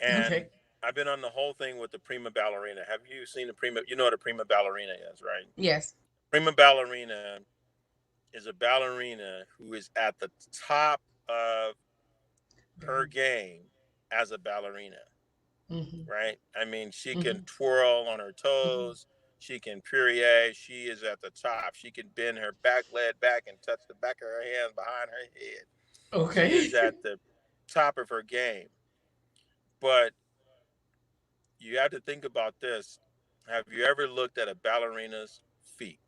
And okay, I've been on the whole thing with the prima ballerina. Have you seen the prima? You know what a prima ballerina is, right? yes. Prima ballerina is a ballerina who is at the top of her game as a ballerina, Mm-hmm, right? I mean, she can mm-hmm, twirl on her mm-hmm, toes. She can puree. She is at the top. She can bend her back leg back and touch the back of her hands behind her head. She Okay. is at the top of her game. But you have to think about this. Have you ever looked at a ballerina's feet?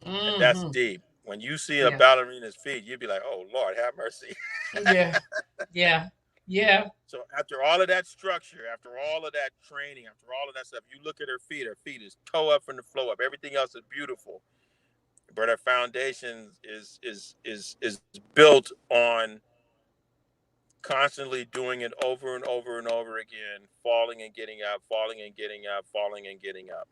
And that's Mm-hmm. deep. When you see a Yeah. ballerina's feet, you'd be like, "Oh Lord, have mercy." Yeah. Yeah. Yeah. So after all of that structure, after all of that training, after all of that stuff, you look at her feet. Her feet is toe up from the floor up. Everything else is beautiful, but her foundation is built on constantly doing it over and over and over again, falling and getting up, falling and getting up, falling and getting up.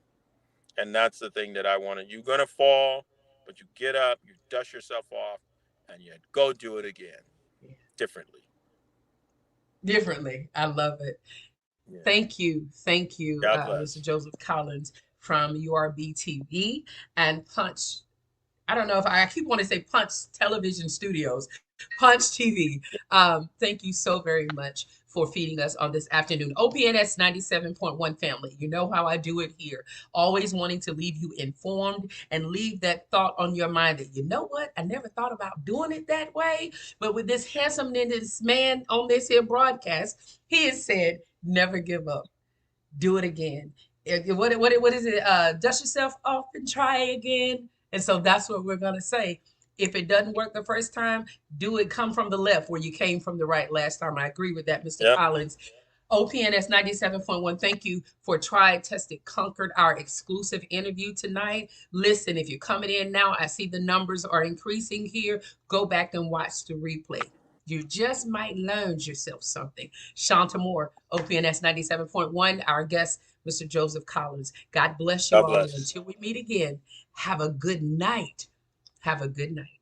And that's the thing that I wanted. You're gonna fall, but you get up, you dust yourself off, and you go do it again Yeah. differently. Differently. I love it. Yeah. Thank you. Thank you, God Mr. bless. Joseph Collins from URBTV and Punch. I don't know if I keep wanting to say Punch Television Studios, Punch TV. Thank you so very much for feeding us on this afternoon. OPNS 97.1 family. You know how I do it here. Always wanting to leave you informed and leave that thought on your mind that, you know what? I never thought about doing it that way. But with this handsome this man on this here broadcast, he has said, never give up. Do it again. What is it? Dust yourself off and try again. And so that's what we're gonna say. If it doesn't work the first time, do it. Come from the left where you came from the right last time. I agree with that, Mr. Yep. Collins. OPNS 97.1, thank you for Tried, Tested, Conquered, our exclusive interview tonight. Listen, if you're coming in now, I see the numbers are increasing here. Go back and watch the replay. You just might learn yourself something. Shanta Moore, OPNS 97.1, our guest, Mr. Joseph Collins. God bless you God all. And bless. until we meet again, have a good night. Have a good night.